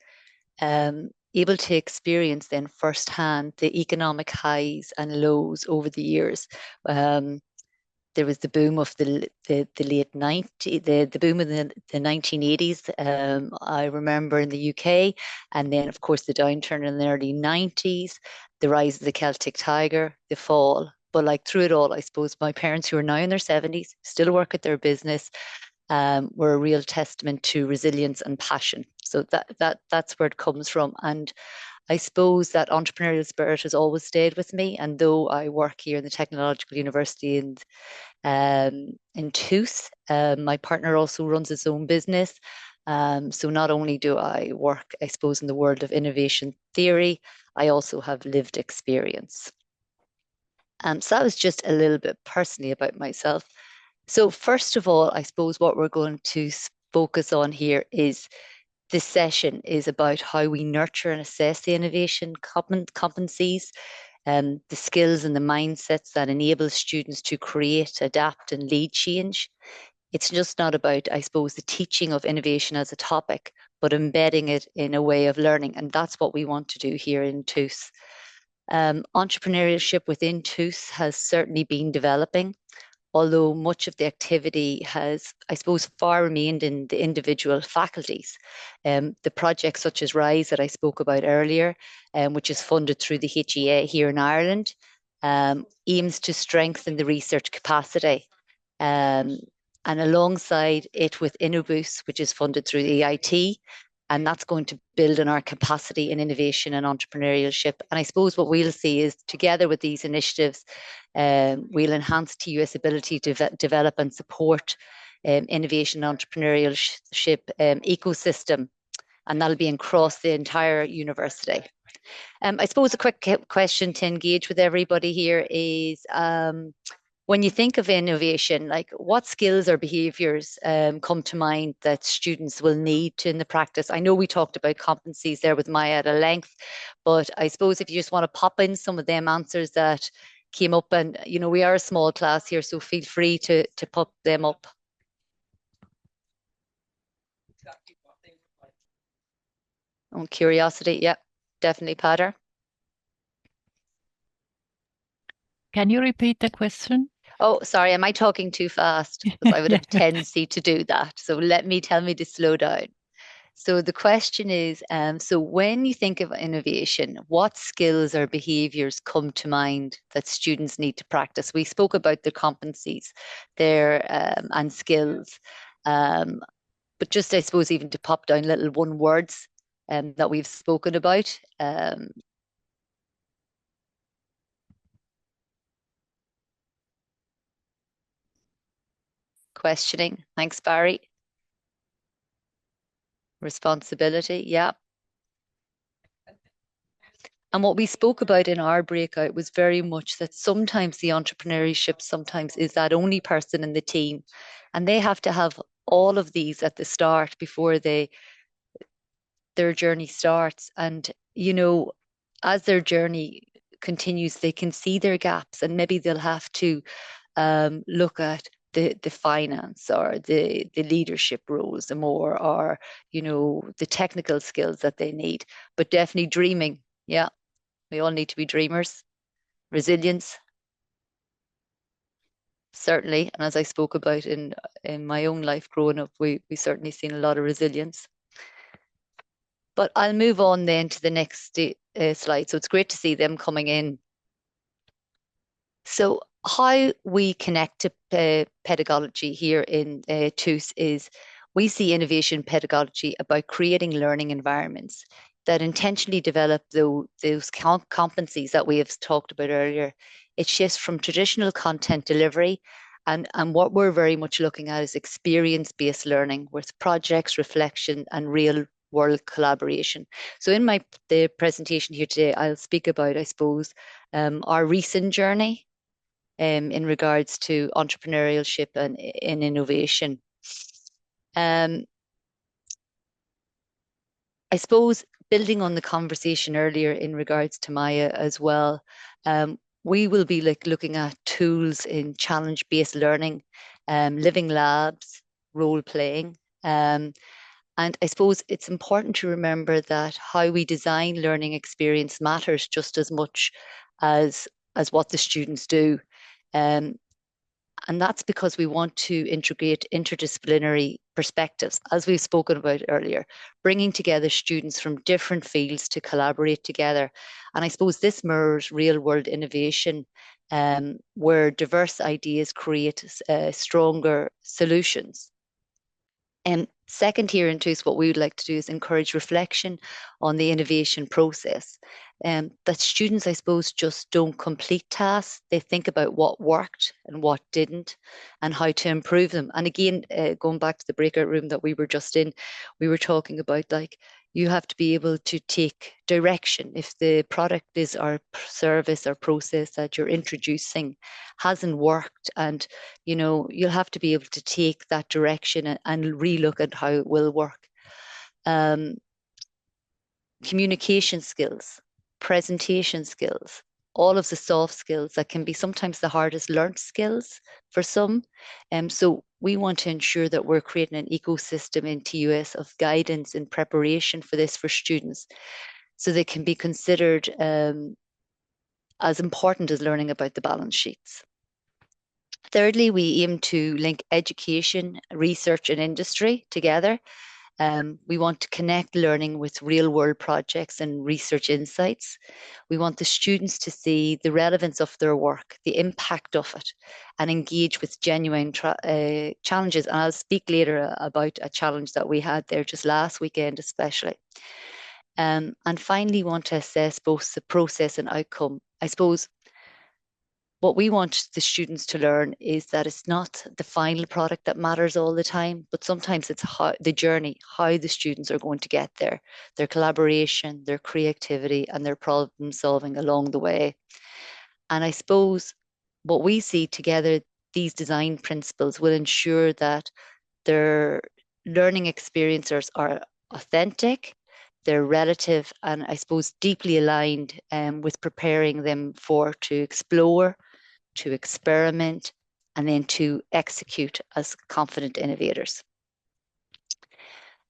able to experience then firsthand the economic highs and lows over the years. There was the boom of the late 90s, the boom of the 1980s. I remember in the UK, and then of course the downturn in the early 90s, the rise of the Celtic Tiger, the fall. But like through it all, I suppose my parents, who are now in their 70s, still work at their business, were a real testament to resilience and passion. So that's where it comes from. And I suppose that entrepreneurial spirit has always stayed with me. And though I work here in the Technological University in Tooth, my partner also runs his own business. So not only do I work, I suppose, in the world of innovation theory, I also have lived experience. So that was just a little bit personally about myself. So first of all, I suppose what we're going to focus on here is this session is about how we nurture and assess the innovation competencies, the skills and the mindsets that enable students to create, adapt, and lead change. It's just not about, I suppose, the teaching of innovation as a topic, but embedding it in a way of learning. And that's what we want to do here in TOOS. Entrepreneurship within TOOS has certainly been developing, although much of the activity has, I suppose, far remained in the individual faculties. The projects such as RISE that I spoke about earlier, which is funded through the HEA here in Ireland, aims to strengthen the research capacity. And alongside it with InnoBoost, which is funded through the EIT, and that's going to build on our capacity in innovation and entrepreneurship. And I suppose what we'll see is together with these initiatives, we'll enhance TUS ability to develop and support innovation and entrepreneurship ecosystem, and that'll be across the entire university. I suppose a quick question to engage with everybody here is, when you think of innovation, like what skills or behaviours come to mind that students will need in the practice? I know we talked about competencies there with Maya at a length, but I suppose if you just want to pop in some of them answers that came up, and you know, we are a small class here, so feel free to pop them up. On curiosity, yeah, definitely, Pader. Can you repeat the question? Oh, sorry, am I talking too fast? Because I would have a tendency to do that. So tell me to slow down. So the question is, so when you think of innovation, what skills or behaviours come to mind that students need to practice? We spoke about the competencies there and skills, but just I suppose even to pop down little one words that we've spoken about. Questioning. Thanks, Barry. Responsibility. Yeah. And what we spoke about in our breakout was very much that sometimes the entrepreneurship sometimes is that only person in the team, and they have to have all of these at the start before their journey starts. And you know, as their journey continues, they can see their gaps, and maybe they'll have to look at the finance or the leadership roles more, or you know, the technical skills that they need. But definitely dreaming. Yeah, we all need to be dreamers. Resilience, certainly. And as I spoke about in my own life growing up, we certainly seen a lot of resilience. But I'll move on then to the next slide. So it's great to see them coming in. So how we connect to pedagogy here in TUS is we see innovation pedagogy about creating learning environments that intentionally develop those competencies that we have talked about earlier. It shifts from traditional content delivery, and what we're very much looking at is experience-based learning with projects, reflection, and real world collaboration. So in the presentation here today, I'll speak about, I suppose, our recent journey in regards to entrepreneurship and in innovation. I suppose building on the conversation earlier in regards to Maya as well, we will be looking at tools in challenge-based learning, living labs, role playing. And I suppose it's important to remember that how we design learning experience matters just as much as what the students do. And that's because we want to integrate interdisciplinary perspectives, as we've spoken about earlier, bringing together students from different fields to collaborate together. And I suppose this mirrors real world innovation, where diverse ideas create stronger solutions. And second here into is what we would like to do is encourage reflection on the innovation process. That students, I suppose, just don't complete tasks. They think about what worked and what didn't and how to improve them. And again, going back to the breakout room that we were just in, we were talking about like you have to be able to take direction. If the product is or service or process that you're introducing hasn't worked, and you'll have to be able to take that direction and relook at how it will work. Communication skills, presentation skills, all of the soft skills that can be sometimes the hardest learned skills for some. So we want to ensure that we're creating an ecosystem in TUS of guidance and preparation for this for students, so they can be considered as important as learning about the balance sheets. Thirdly, we aim to link education, research, and industry together. We want to connect learning with real-world projects and research insights. We want the students to see the relevance of their work, the impact of it, and engage with genuine challenges. And I'll speak later about a challenge that we had there just last weekend, especially. And finally, want to assess both the process and outcome. I suppose what we want the students to learn is that it's not the final product that matters all the time, but sometimes it's how the journey, how the students are going to get there, their collaboration, their creativity, and their problem solving along the way. And I suppose what we see together, these design principles will ensure that their learning experiences are authentic, they're relative, and I suppose deeply aligned with preparing them to explore, to experiment, and then to execute as confident innovators.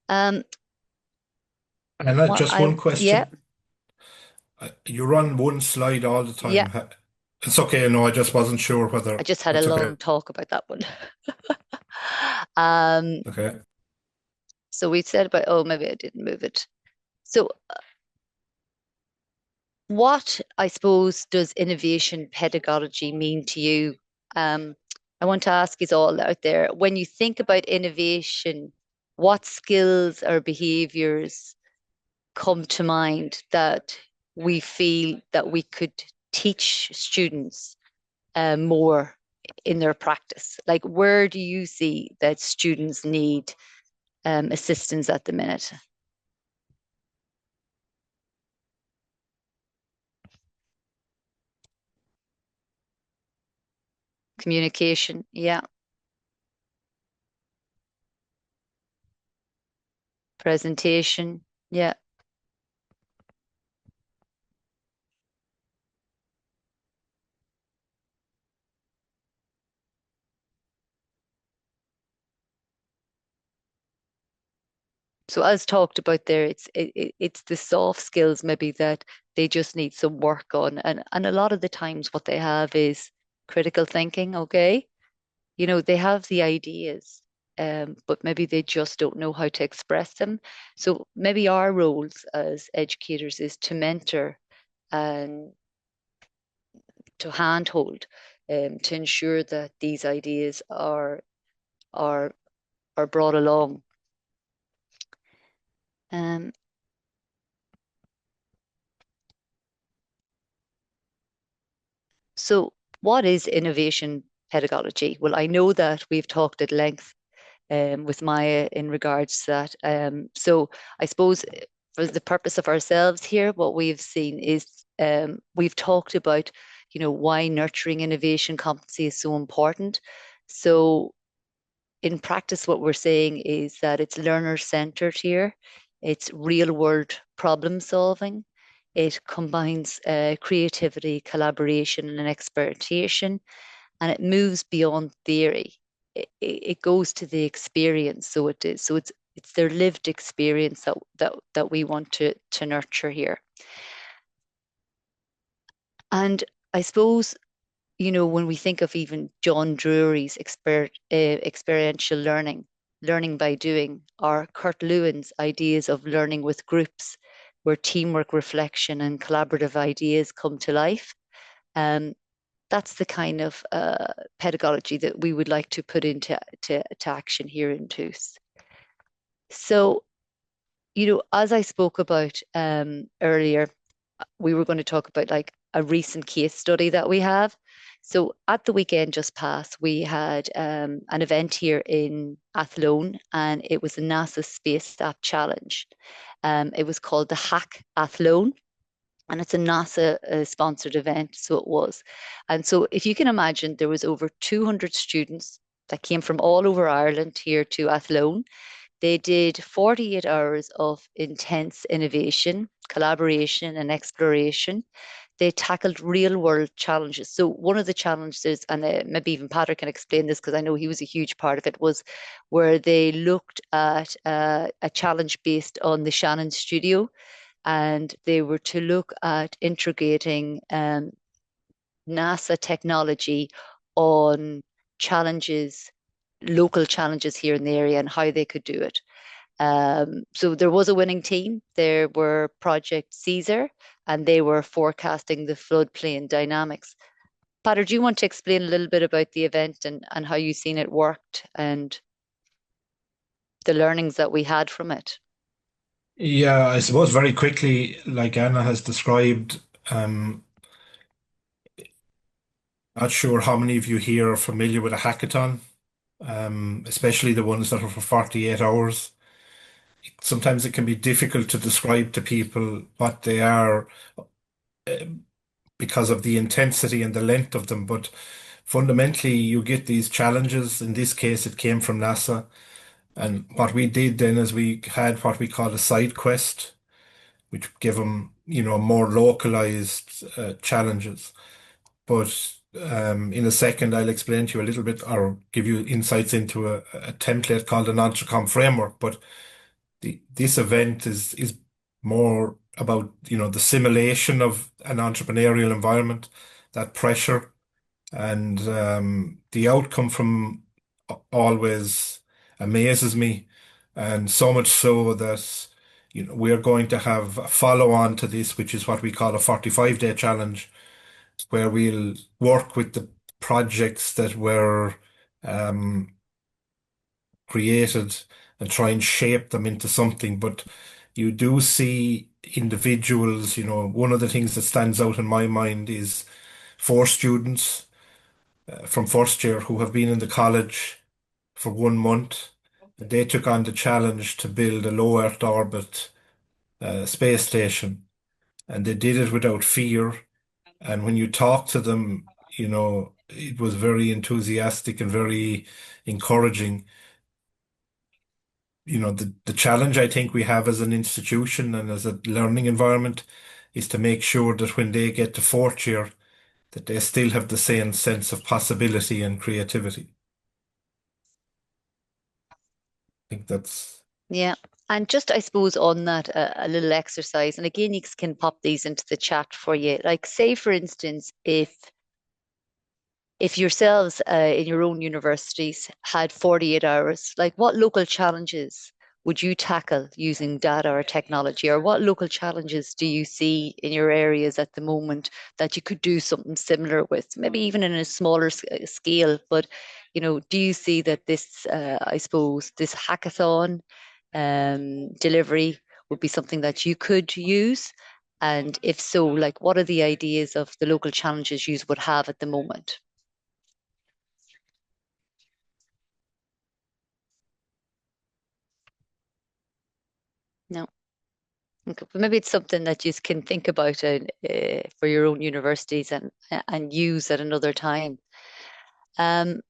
And just one question. Yeah. You run one slide all the time. Yeah. It's okay. No, I just wasn't sure whether. I just had a long talk about that one. Okay. So we said about, maybe I didn't move it. So what, I suppose, does innovation pedagogy mean to you? I want to ask you all out there, when you think about innovation, what skills or behaviors come to mind that we feel that we could teach students more in their practice? Like, where do you see that students need assistance at the minute? Communication, yeah. Presentation, yeah. So as talked about there, it's the soft skills maybe that they just need some work on, and a lot of the times what they have is critical thinking. Okay, they have the ideas, but maybe they just don't know how to express them. So maybe our roles as educators is to mentor and to handhold, to ensure that these ideas are brought along. So what is innovation pedagogy? Well, I know that we've talked at length with Maya in regards to that. So I suppose for the purpose of ourselves here, what we've seen is we've talked about, why nurturing innovation competency is so important. So in practice, what we're saying is that it's learner-centered here. It's real-world problem solving. It combines creativity, collaboration, and experimentation, and it moves beyond theory. It goes to the experience. So it's their lived experience that we want to nurture here. And I suppose, when we think of even John Drury's experiential learning by doing, or Kurt Lewin's ideas of learning with groups, where teamwork, reflection, and collaborative ideas come to life. That's the kind of pedagogy that we would like to put into action here in TUS. So, as I spoke about earlier, we were going to talk about like a recent case study that we have. So at the weekend just past, we had an event here in Athlone, and it was the NASA Space App Challenge. It was called the HACK Athlone, and it's a NASA sponsored event, so it was. And so if you can imagine, there was over 200 students that came from all over Ireland here to Athlone. They did 48 hours of intense innovation, collaboration, and exploration. They tackled real world challenges. So, one of the challenges, and maybe even Patrick can explain this because I know he was a huge part of it, was where they looked at a challenge based on the Shannon studio, and they were to look at integrating NASA technology on challenges, local challenges here in the area, and how they could do it. So there was a winning team. There were Project Caesar, and they were forecasting the floodplain dynamics. Pater, do you want to explain a little bit about the event and how you seen it worked and the learnings that we had from it? Yeah, I suppose very quickly, like Anna has described, not sure how many of you here are familiar with a hackathon, especially the ones that are for 48 hours. Sometimes it can be difficult to describe to people what they are because of the intensity and the length of them. But fundamentally, you get these challenges. In this case, it came from NASA. And what we did then is we had what we call a side quest, which give them, more localized challenges. But in a second, I'll explain to you a little bit or give you insights into a template called an Entrecom framework. But this event is more about, the simulation of an entrepreneurial environment, that pressure, and the outcome from always amazes me, and so much so that we're going to have a follow on to this, which is what we call a 45-day challenge, where we'll work with the projects that were created and try and shape them into something. But you do see individuals, one of the things that stands out in my mind is 4 students from first year who have been in the college for 1 month. They took on the challenge to build a low Earth orbit space station, and they did it without fear. And when you talk to them, it was very enthusiastic and very encouraging. The challenge I think we have as an institution and as a learning environment is to make sure that when they get to fourth year, that they still have the same sense of possibility and creativity. I think that's Yeah. And just, I suppose, on that, a little exercise, and again, you can pop these into the chat for you. Like, say, for instance, if yourselves in your own universities had 48 hours, like what local challenges would you tackle using data or technology? Or what local challenges do you see in your areas at the moment that you could do something similar with, maybe even in a smaller scale? But, do you see that this, I suppose, this hackathon delivery would be something that you could use? And if so, like, what are the ideas of the local challenges you would have at the moment? No. Okay. But maybe it's something that you can think about for your own universities and use at another time. Um,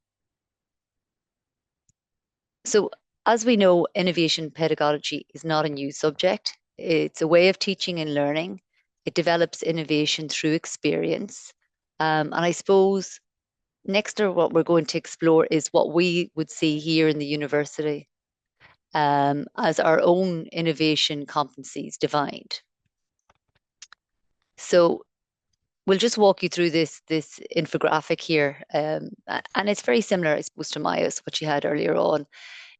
so, as we know, innovation pedagogy is not a new subject. It's a way of teaching and learning. It develops innovation through experience. And I suppose next to what we're going to explore is what we would see here in the university as our own innovation competencies defined. So we'll just walk you through this infographic here, and it's very similar, I suppose, to Maya's what you had earlier on.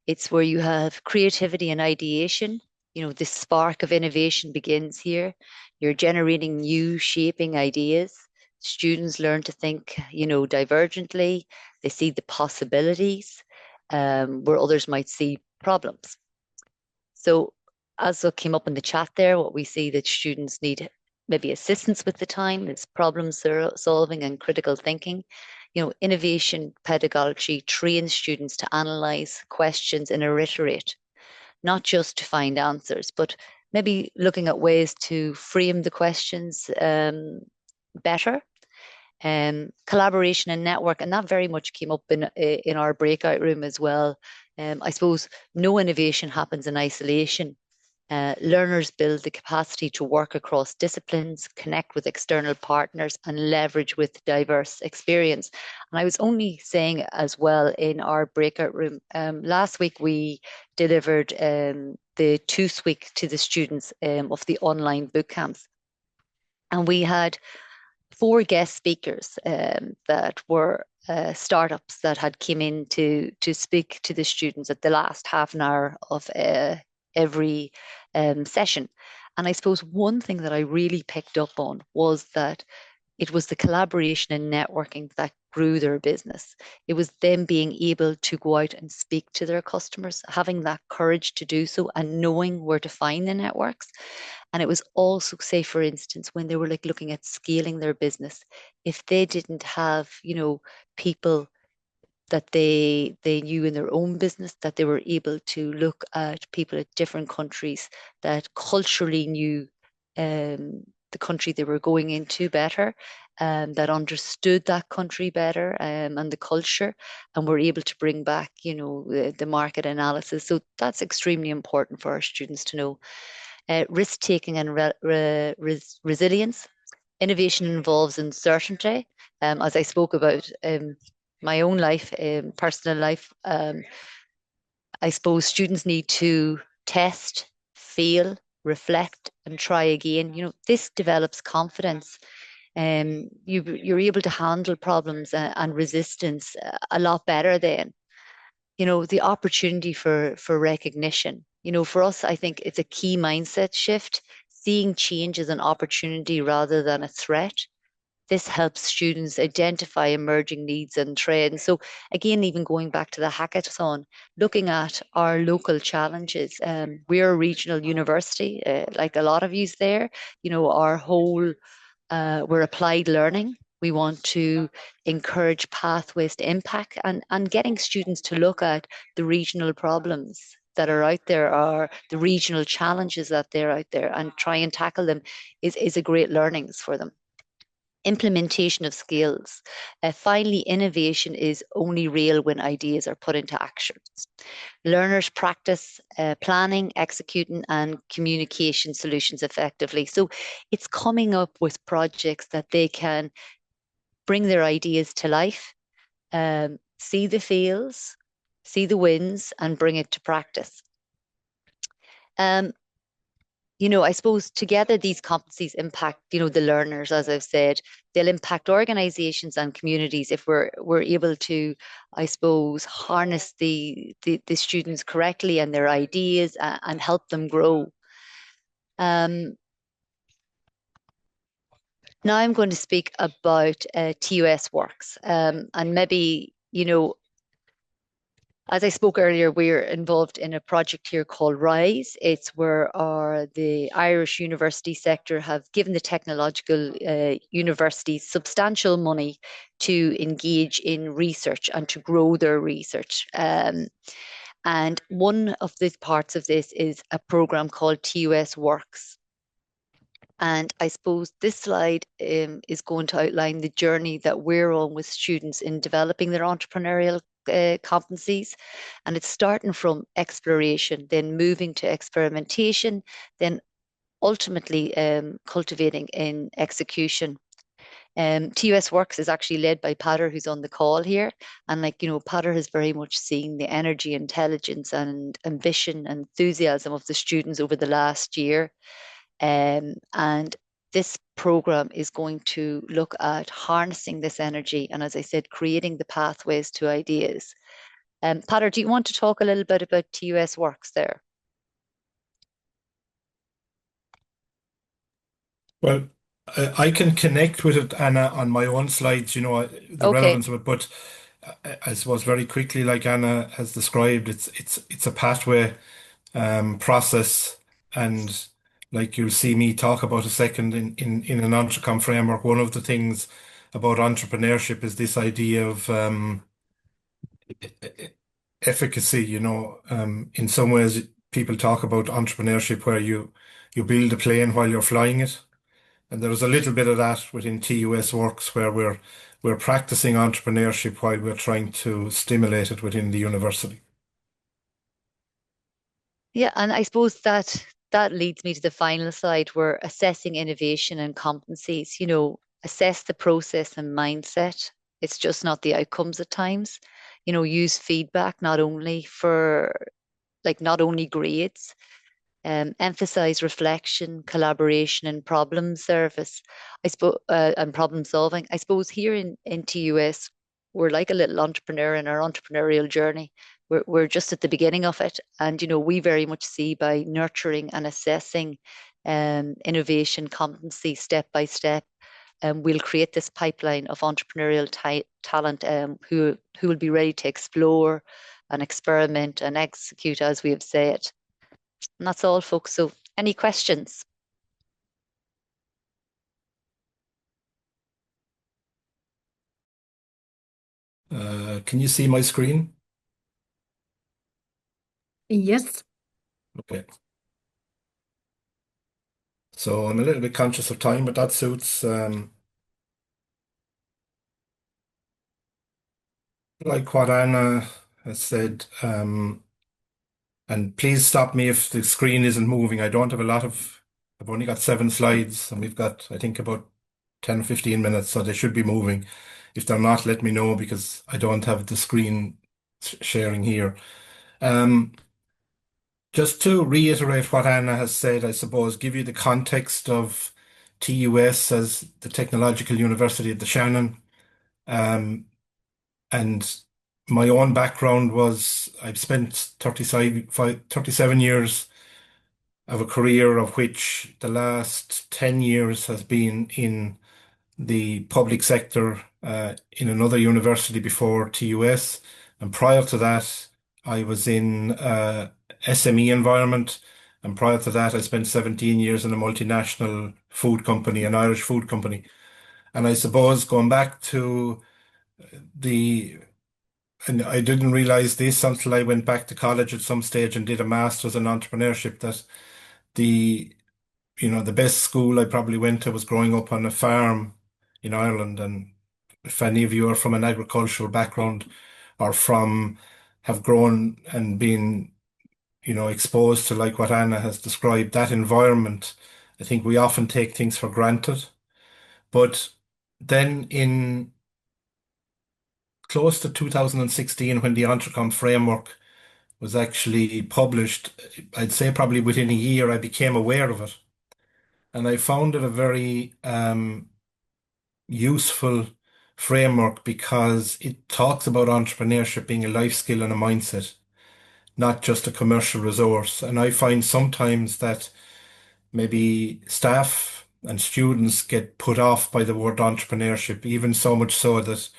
It's where you have creativity and ideation. This spark of innovation begins here. You're generating new, shaping ideas. Students learn to think, divergently. They see the possibilities, where others might see problems. So as what came up in the chat there, what we see that students need maybe assistance with the time is problem solving and critical thinking. Innovation pedagogy trains students to analyze questions and iterate, not just to find answers, but maybe looking at ways to frame the questions better. Collaboration and network, and that very much came up in our breakout room as well. I suppose no innovation happens in isolation. Learners build the capacity to work across disciplines, connect with external partners, and leverage with diverse experience. And I was only saying as well in our breakout room, last week we delivered the 2nd week to the students of the online boot camps. And we had 4 guest speakers that were startups that had come in to speak to the students at the last half an hour of every session. And I suppose one thing that I really picked up on was that it was the collaboration and networking that grew their business. It was them being able to go out and speak to their customers, having that courage to do so and knowing where to find the networks. And it was also, say, for instance, when they were like looking at scaling their business, if they didn't have, people that they knew in their own business, that they were able to look at people at different countries that culturally knew the country they were going into better, that understood that country better and the culture, and were able to bring back, the market analysis. So that's extremely important for our students to know. Risk taking and resilience. Innovation involves uncertainty. As I spoke about my own life, personal life, I suppose students need to test, fail, reflect, and try again. This develops confidence. You're able to handle problems and resistance a lot better then. The opportunity for recognition. For us, I think it's a key mindset shift, seeing change as an opportunity rather than a threat. This helps students identify emerging needs and trends. So again, even going back to the hackathon, looking at our local challenges. We're a regional university, like a lot of yous there. Our whole, we're applied learning. We want to encourage pathways to impact and getting students to look at the regional problems that are out there, or the regional challenges that they're out there, and try and tackle them is a great learnings for them. Implementation of skills. Finally, innovation is only real when ideas are put into actions. Learners practice planning, executing, and communication solutions effectively. So it's coming up with projects that they can bring their ideas to life, see the fails, see the wins, and bring it to practice. I suppose together these competencies impact, the learners, as I've said. They'll impact organizations and communities if we're able to, I suppose, harness the students correctly and their ideas and help them grow. Now I'm going to speak about TUS works, and maybe, as I spoke earlier, we're involved in a project here called RISE. It's where the Irish university sector have given the technological universities substantial money to engage in research and to grow their research. And one of the parts of this is a program called TUS Works. And I suppose this slide is going to outline the journey that we're on with students in developing their entrepreneurial competencies. And it's starting from exploration, then moving to experimentation, then ultimately cultivating in execution. TUS Works is actually led by Pader, who's on the call here. And Pader has very much seen the energy, intelligence, and ambition and enthusiasm of the students over the last year. And this program is going to look at harnessing this energy and, as I said, creating the pathways to ideas. Pader, do you want to talk a little bit about TUS Works there? Well, I can connect with it, Anna, on my own slides, the relevance of it. But I suppose very quickly, like Anna has described, it's a pathway process. And like you'll see me talk about a second in an Entrecom framework, one of the things about entrepreneurship is this idea of efficacy. In some ways, people talk about entrepreneurship where you build a plane while you're flying it. And there's a little bit of that within TUS Works where we're practicing entrepreneurship while we're trying to stimulate it within the university. Yeah, and I suppose that leads me to the final slide where assessing innovation and competencies, assess the process and mindset. It's just not the outcomes at times. Use feedback not only grades, emphasize reflection, collaboration, and problem service. I suppose and problem solving. I suppose here in TUS, we're like a little entrepreneur in our entrepreneurial journey. We're just at the beginning of it, and we very much see by nurturing and assessing innovation competency step by step, we'll create this pipeline of entrepreneurial talent who will be ready to explore and experiment and execute as we have said. And that's all, folks. So, any questions? Can you see my screen? Yes. Okay. So I'm a little bit conscious of time, but that suits. Like what Anna has said, and please stop me if the screen isn't moving. I've only got 7 slides, and we've got, I think, about 10 or 15 minutes, so they should be moving. If they're not, let me know because I don't have the screen sharing here. Just to reiterate what Anna has said, I suppose, give you the context of TUS as the Technological University of the Shannon. And my own background was I've spent 37 years of a career, of which the last 10 years has been in the public sector in another university before TUS. And prior to that, I was in SME environment. And prior to that, I spent 17 years in a multinational food company, an Irish food company. And I suppose going back to and I didn't realize this until I went back to college at some stage and did a master's in entrepreneurship, that the the best school I probably went to was growing up on a farm in Ireland. And if any of you are from an agricultural background or have grown and been, exposed to like what Anna has described, that environment, I think we often take things for granted. But then in close to 2016, when the Entrecom framework was actually published, I'd say probably within a year, I became aware of it. And I found it a very useful framework because it talks about entrepreneurship being a life skill and a mindset, not just a commercial resource. And I find sometimes that maybe staff and students get put off by the word entrepreneurship, even so much so that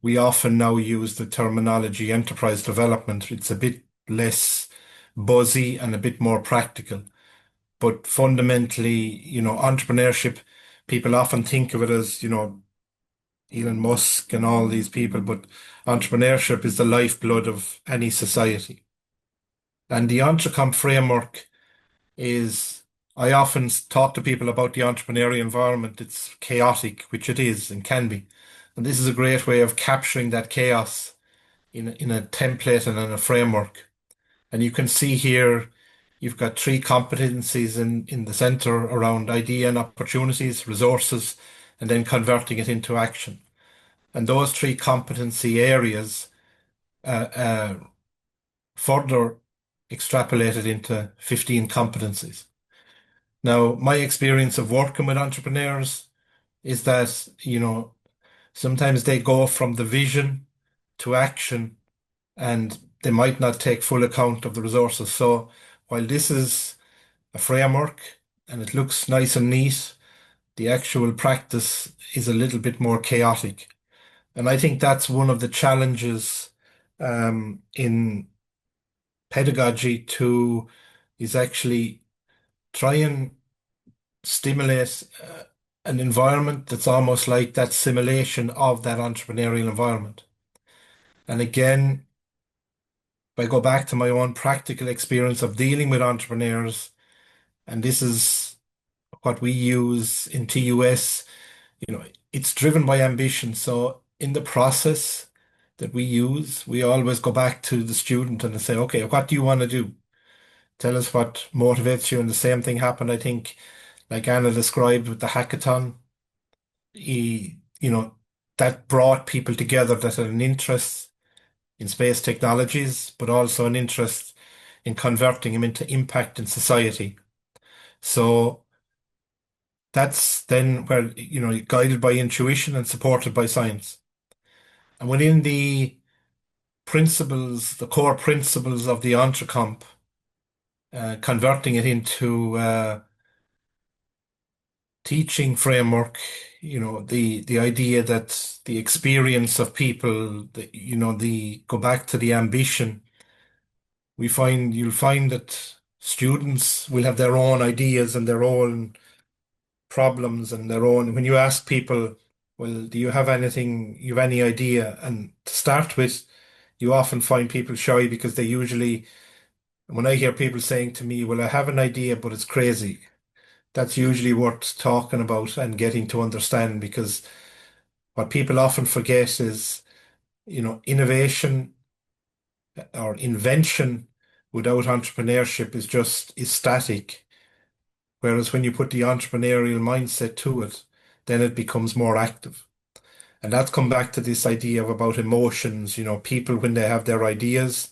we often now use the terminology enterprise development. It's a bit less buzzy and a bit more practical. But fundamentally, entrepreneurship, people often think of it as, Elon Musk and all these people, but entrepreneurship is the lifeblood of any society. And the Entrecom framework is, I often talk to people about the entrepreneurial environment. It's chaotic, which it is and can be. And this is a great way of capturing that chaos in a template and in a framework. And you can see here, you've got 3 competencies in the center around idea and opportunities, resources, and then converting it into action. And those 3 competency areas further extrapolated into 15 competencies. Now, my experience of working with entrepreneurs is that, sometimes they go from the vision to action and they might not take full account of the resources. So while this is a framework and it looks nice and neat, the actual practice is a little bit more chaotic. And I think that's one of the challenges in pedagogy to is actually try and stimulate an environment that's almost like that simulation of that entrepreneurial environment. And again, if I go back to my own practical experience of dealing with entrepreneurs, and this is what we use in TUS, it's driven by ambition. So in the process that we use, we always go back to the student and say, okay, what do you want to do? Tell us what motivates you. And the same thing happened, I think, like Anna described with the hackathon. That brought people together that had an interest in space technologies, but also an interest in converting them into impact in society. So that's then where, guided by intuition and supported by science. And within the principles, the core principles of the EntreComp, converting it into teaching framework, the idea that the experience of people, the go back to the ambition, you'll find that students will have their own ideas and their own problems and their own. When you ask people, well, do you have any idea? And to start with, you often find people shy because when I hear people saying to me, well, I have an idea, but it's crazy, that's usually worth talking about and getting to understand, because what people often forget is, innovation or invention without entrepreneurship is static. Whereas when you put the entrepreneurial mindset to it, then it becomes more active. And that's come back to this idea of about emotions. People, when they have their ideas,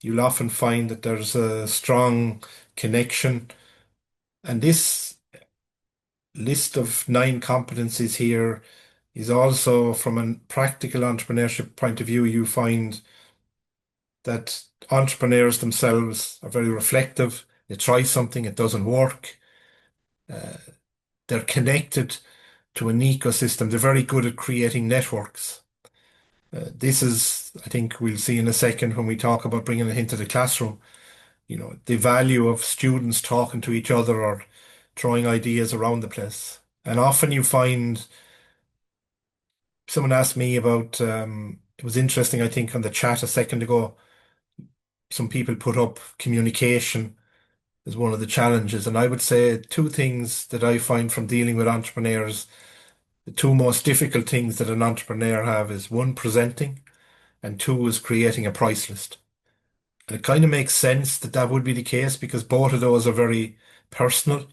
you'll often find that there's a strong connection. And this list of 9 competencies here is also from a practical entrepreneurship point of view. You find that entrepreneurs themselves are very reflective. They try something, it doesn't work. They're connected to an ecosystem. They're very good at creating networks. This is, I think we'll see in a second when we talk about bringing it into the classroom, the value of students talking to each other or throwing ideas around the place. And often you find, someone asked me about, it was interesting, I think, on the chat a second ago, some people put up communication as one of the challenges. And I would say 2 things that I find from dealing with entrepreneurs, the 2 most difficult things that an entrepreneur have is 1, presenting, and 2 is creating a price list. And it kind of makes sense that that would be the case because both of those are very personal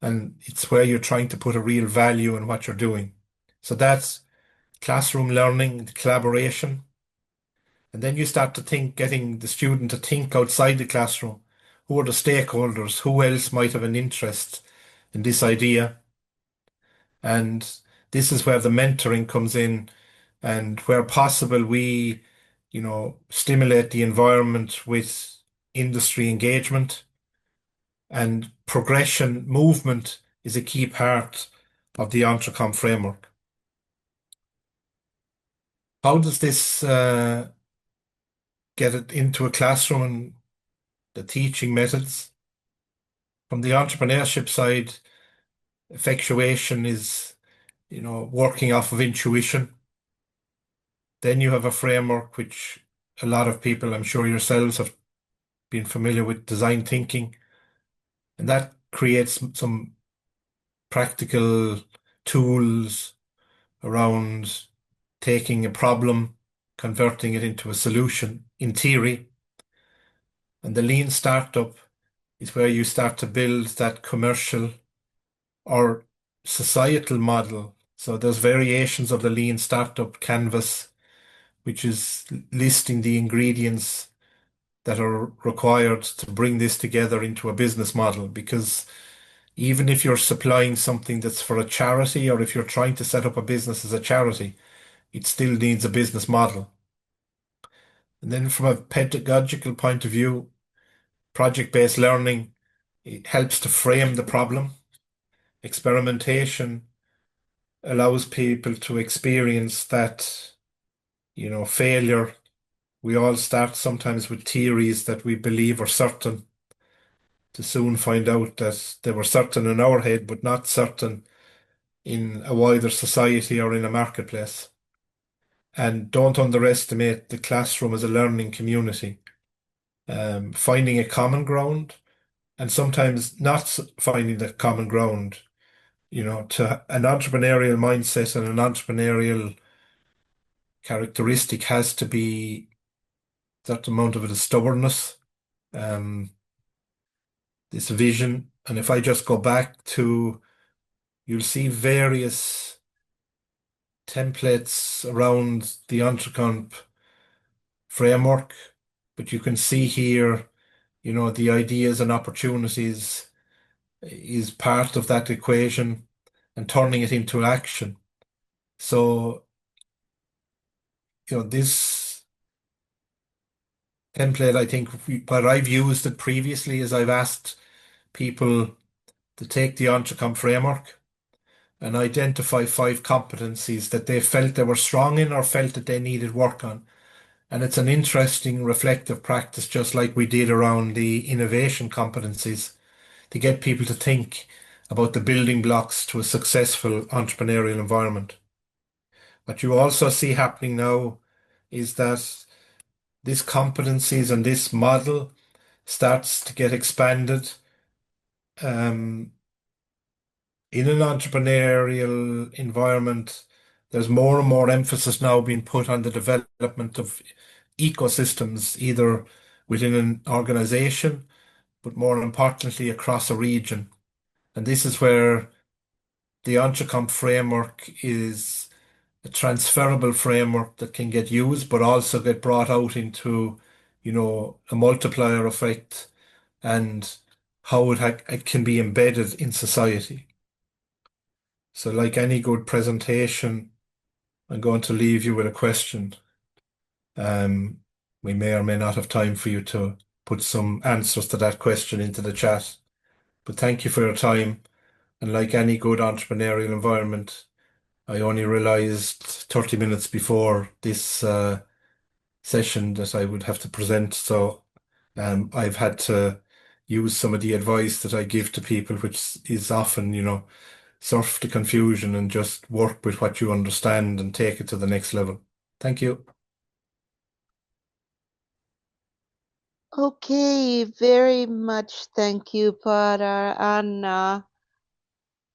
and it's where you're trying to put a real value in what you're doing. So that's classroom learning, the collaboration. And then you start to think, getting the student to think outside the classroom. Who are the stakeholders? Who else might have an interest in this idea? And this is where the mentoring comes in, and where possible, we, stimulate the environment with industry engagement and progression. Movement is a key part of the EntreComp framework. How does this get it into a classroom and the teaching methods? From the entrepreneurship side, effectuation is, working off of intuition. Then you have a framework which a lot of people, I'm sure yourselves, have been familiar with, design thinking. And that creates some practical tools around taking a problem, converting it into a solution in theory. And the lean startup is where you start to build that commercial or societal model. So there's variations of the lean startup canvas, which is listing the ingredients that are required to bring this together into a business model. Because even if you're supplying something that's for a charity, or if you're trying to set up a business as a charity, it still needs a business model. And then from a pedagogical point of view, project-based learning, it helps to frame the problem. Experimentation allows people to experience that, failure. We all start sometimes with theories that we believe are certain. to soon find out that they were certain in our head, but not certain in a wider society or in a marketplace. And don't underestimate the classroom as a learning community. Finding a common ground and sometimes not finding the common ground, to an entrepreneurial mindset and an entrepreneurial characteristic has to be that amount of it is stubbornness, this vision. And if I just go back to, you'll see various templates around the Entrecomp framework, but you can see here, the ideas and opportunities is part of that equation and turning it into action. So, this template, I think what I've used it previously is I've asked people to take the Entrecomp framework and identify 5 competencies that they felt they were strong in or felt that they needed work on. And it's an interesting reflective practice, just like we did around the innovation competencies, to get people to think about the building blocks to a successful entrepreneurial environment. What you also see happening now is that these competencies and this model starts to get expanded in an entrepreneurial environment. There's more and more emphasis now being put on the development of ecosystems, either within an organization, but more importantly, across a region. And this is where the Entrecomp framework is a transferable framework that can get used, but also get brought out into, a multiplier effect and how it can be embedded in society. So like any good presentation, I'm going to leave you with a question. We may or may not have time for you to put some answers to that question into the chat. But thank you for your time. And like any good entrepreneurial environment, I only realized 30 minutes before this session that I would have to present. So I've had to use some of the advice that I give to people, which is often, surf the confusion and just work with what you understand and take it to the next level. Thank you. Okay, very much thank you, Para Anna.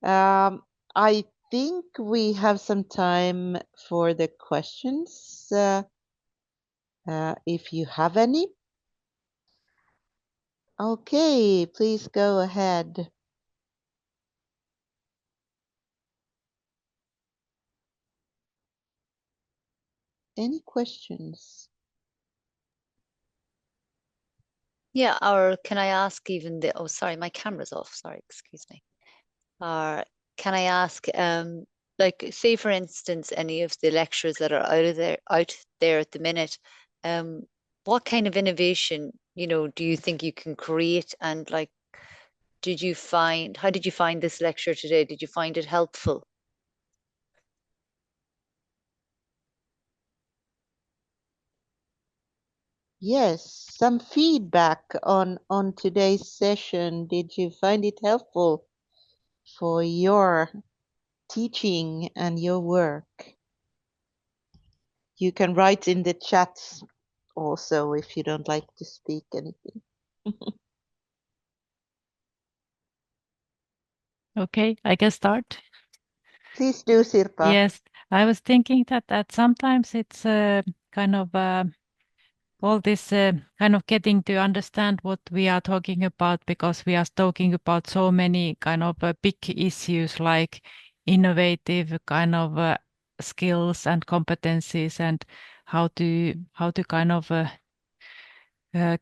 I think we have some time for the questions, if you have any. Okay, please go ahead. Any questions? Yeah, or can I ask even oh, sorry, my camera's off. Sorry, excuse me. Or can I ask, like, say for instance, any of the lecturers that are out there at the minute, what kind of innovation, do you think you can create? And like, how did you find this lecture today? Did you find it helpful? Yes, some feedback on today's session. Did you find it helpful for your teaching and your work? You can write in the chat also if you don't like to speak anything. Okay, I can start. Please do, Sirpa. Yes, I was thinking that sometimes it's kind of all this kind of getting to understand what we are talking about, because we are talking about so many kind of big issues like innovative kind of skills and competencies, and how to kind of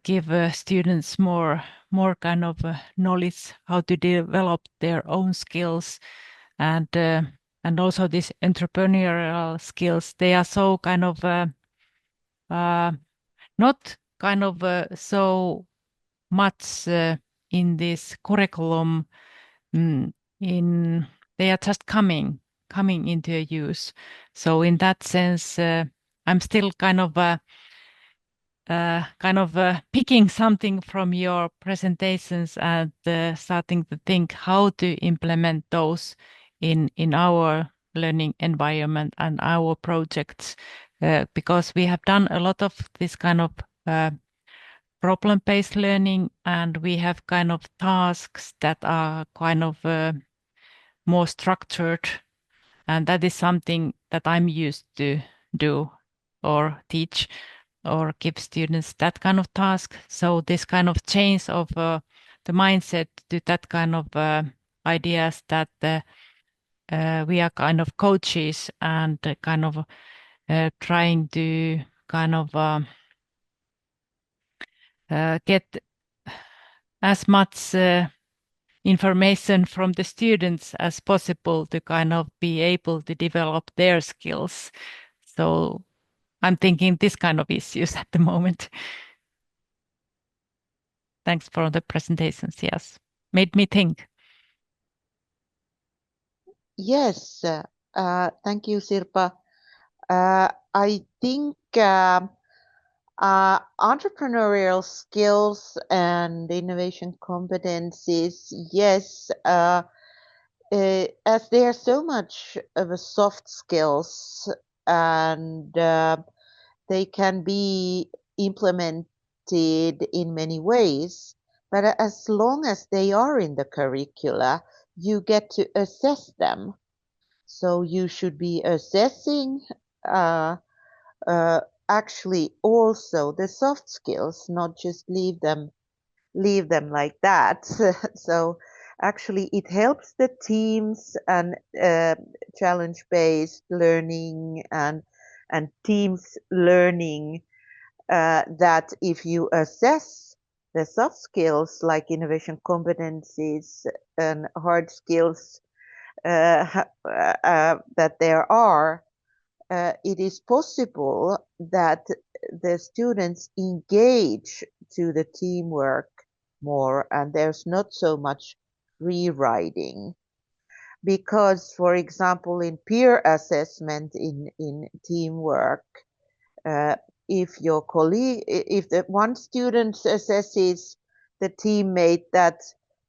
give students more kind of knowledge how to develop their own skills, and also these entrepreneurial skills. They are so kind of not kind of so much in this curriculum. mm, in They are just coming into use. So in that sense, I'm still kind of kind of picking something from your presentations and starting to think how to implement those in our learning environment and our projects, because we have done a lot of this kind of problem-based learning, and we have kind of tasks that are kind of more structured, and that is something that I'm used to do or teach or give students that kind of task. So this kind of change of the mindset to that kind of ideas that we are kind of coaches and kind of trying to kind of get as much information from the students as possible to kind of be able to develop their skills. So I'm thinking this kind of issues at the moment. Thanks for the presentations. Yes, made me think. Yes, thank you, Sirpa. I think entrepreneurial skills and innovation competencies, yes, as they are so much of a soft skills and they can be implemented in many ways, but as long as they are in the curricula, you get to assess them. So you should be assessing actually also the soft skills, not just leave them like that. So actually it helps the teams and challenge-based learning and teams learning that if you assess the soft skills like innovation competencies and hard skills that there are, it is possible that the students engage to the teamwork more and there's not so much free riding. Because, for example, in peer assessment in teamwork, if your colleague, if the one student assesses the teammate that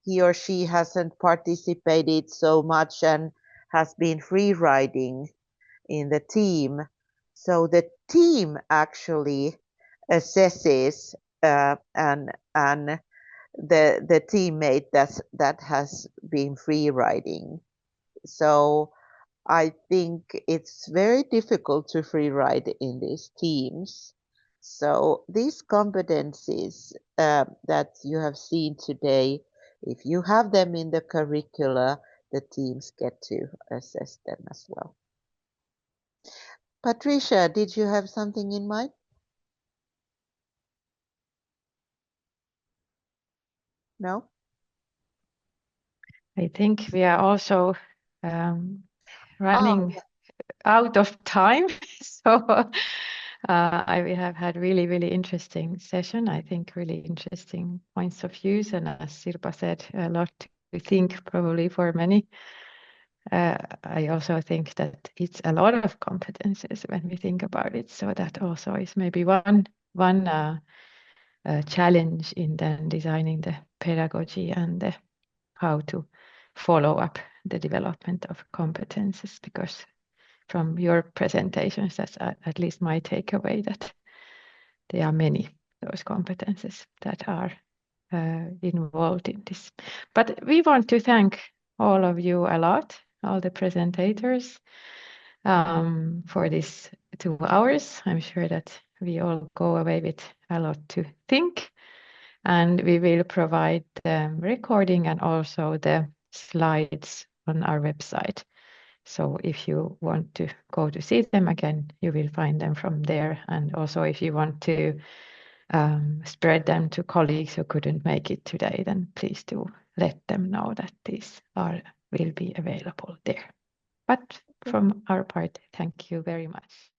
he or she hasn't participated so much and has been free riding in the team, so the team actually assesses and the teammate that has been free riding. So I think it's very difficult to free ride in these teams. So these competencies that you have seen today, if you have them in the curricula, the teams get to assess them as well. Patricia, did you have something in mind? No? I think we are also running out of time. So we have had really interesting session. I think really interesting points of views. And as Sirpa said, a lot to think probably for many. I also think that it's a lot of competences when we think about it. So that also is maybe one challenge in then designing the pedagogy and how to follow up the development of competences, because from your presentations, that's at least my takeaway, that there are many those competences that are involved in this. But we want to thank all of you a lot, all the presentators, for this 2 hours. I'm sure that we all go away with a lot to think, and we will provide the recording and also the slides on our website. So if you want to go to see them again, you will find them from there. And also if you want to spread them to colleagues who couldn't make it today, then please do let them know that these will be available there. But from our part, thank you very much.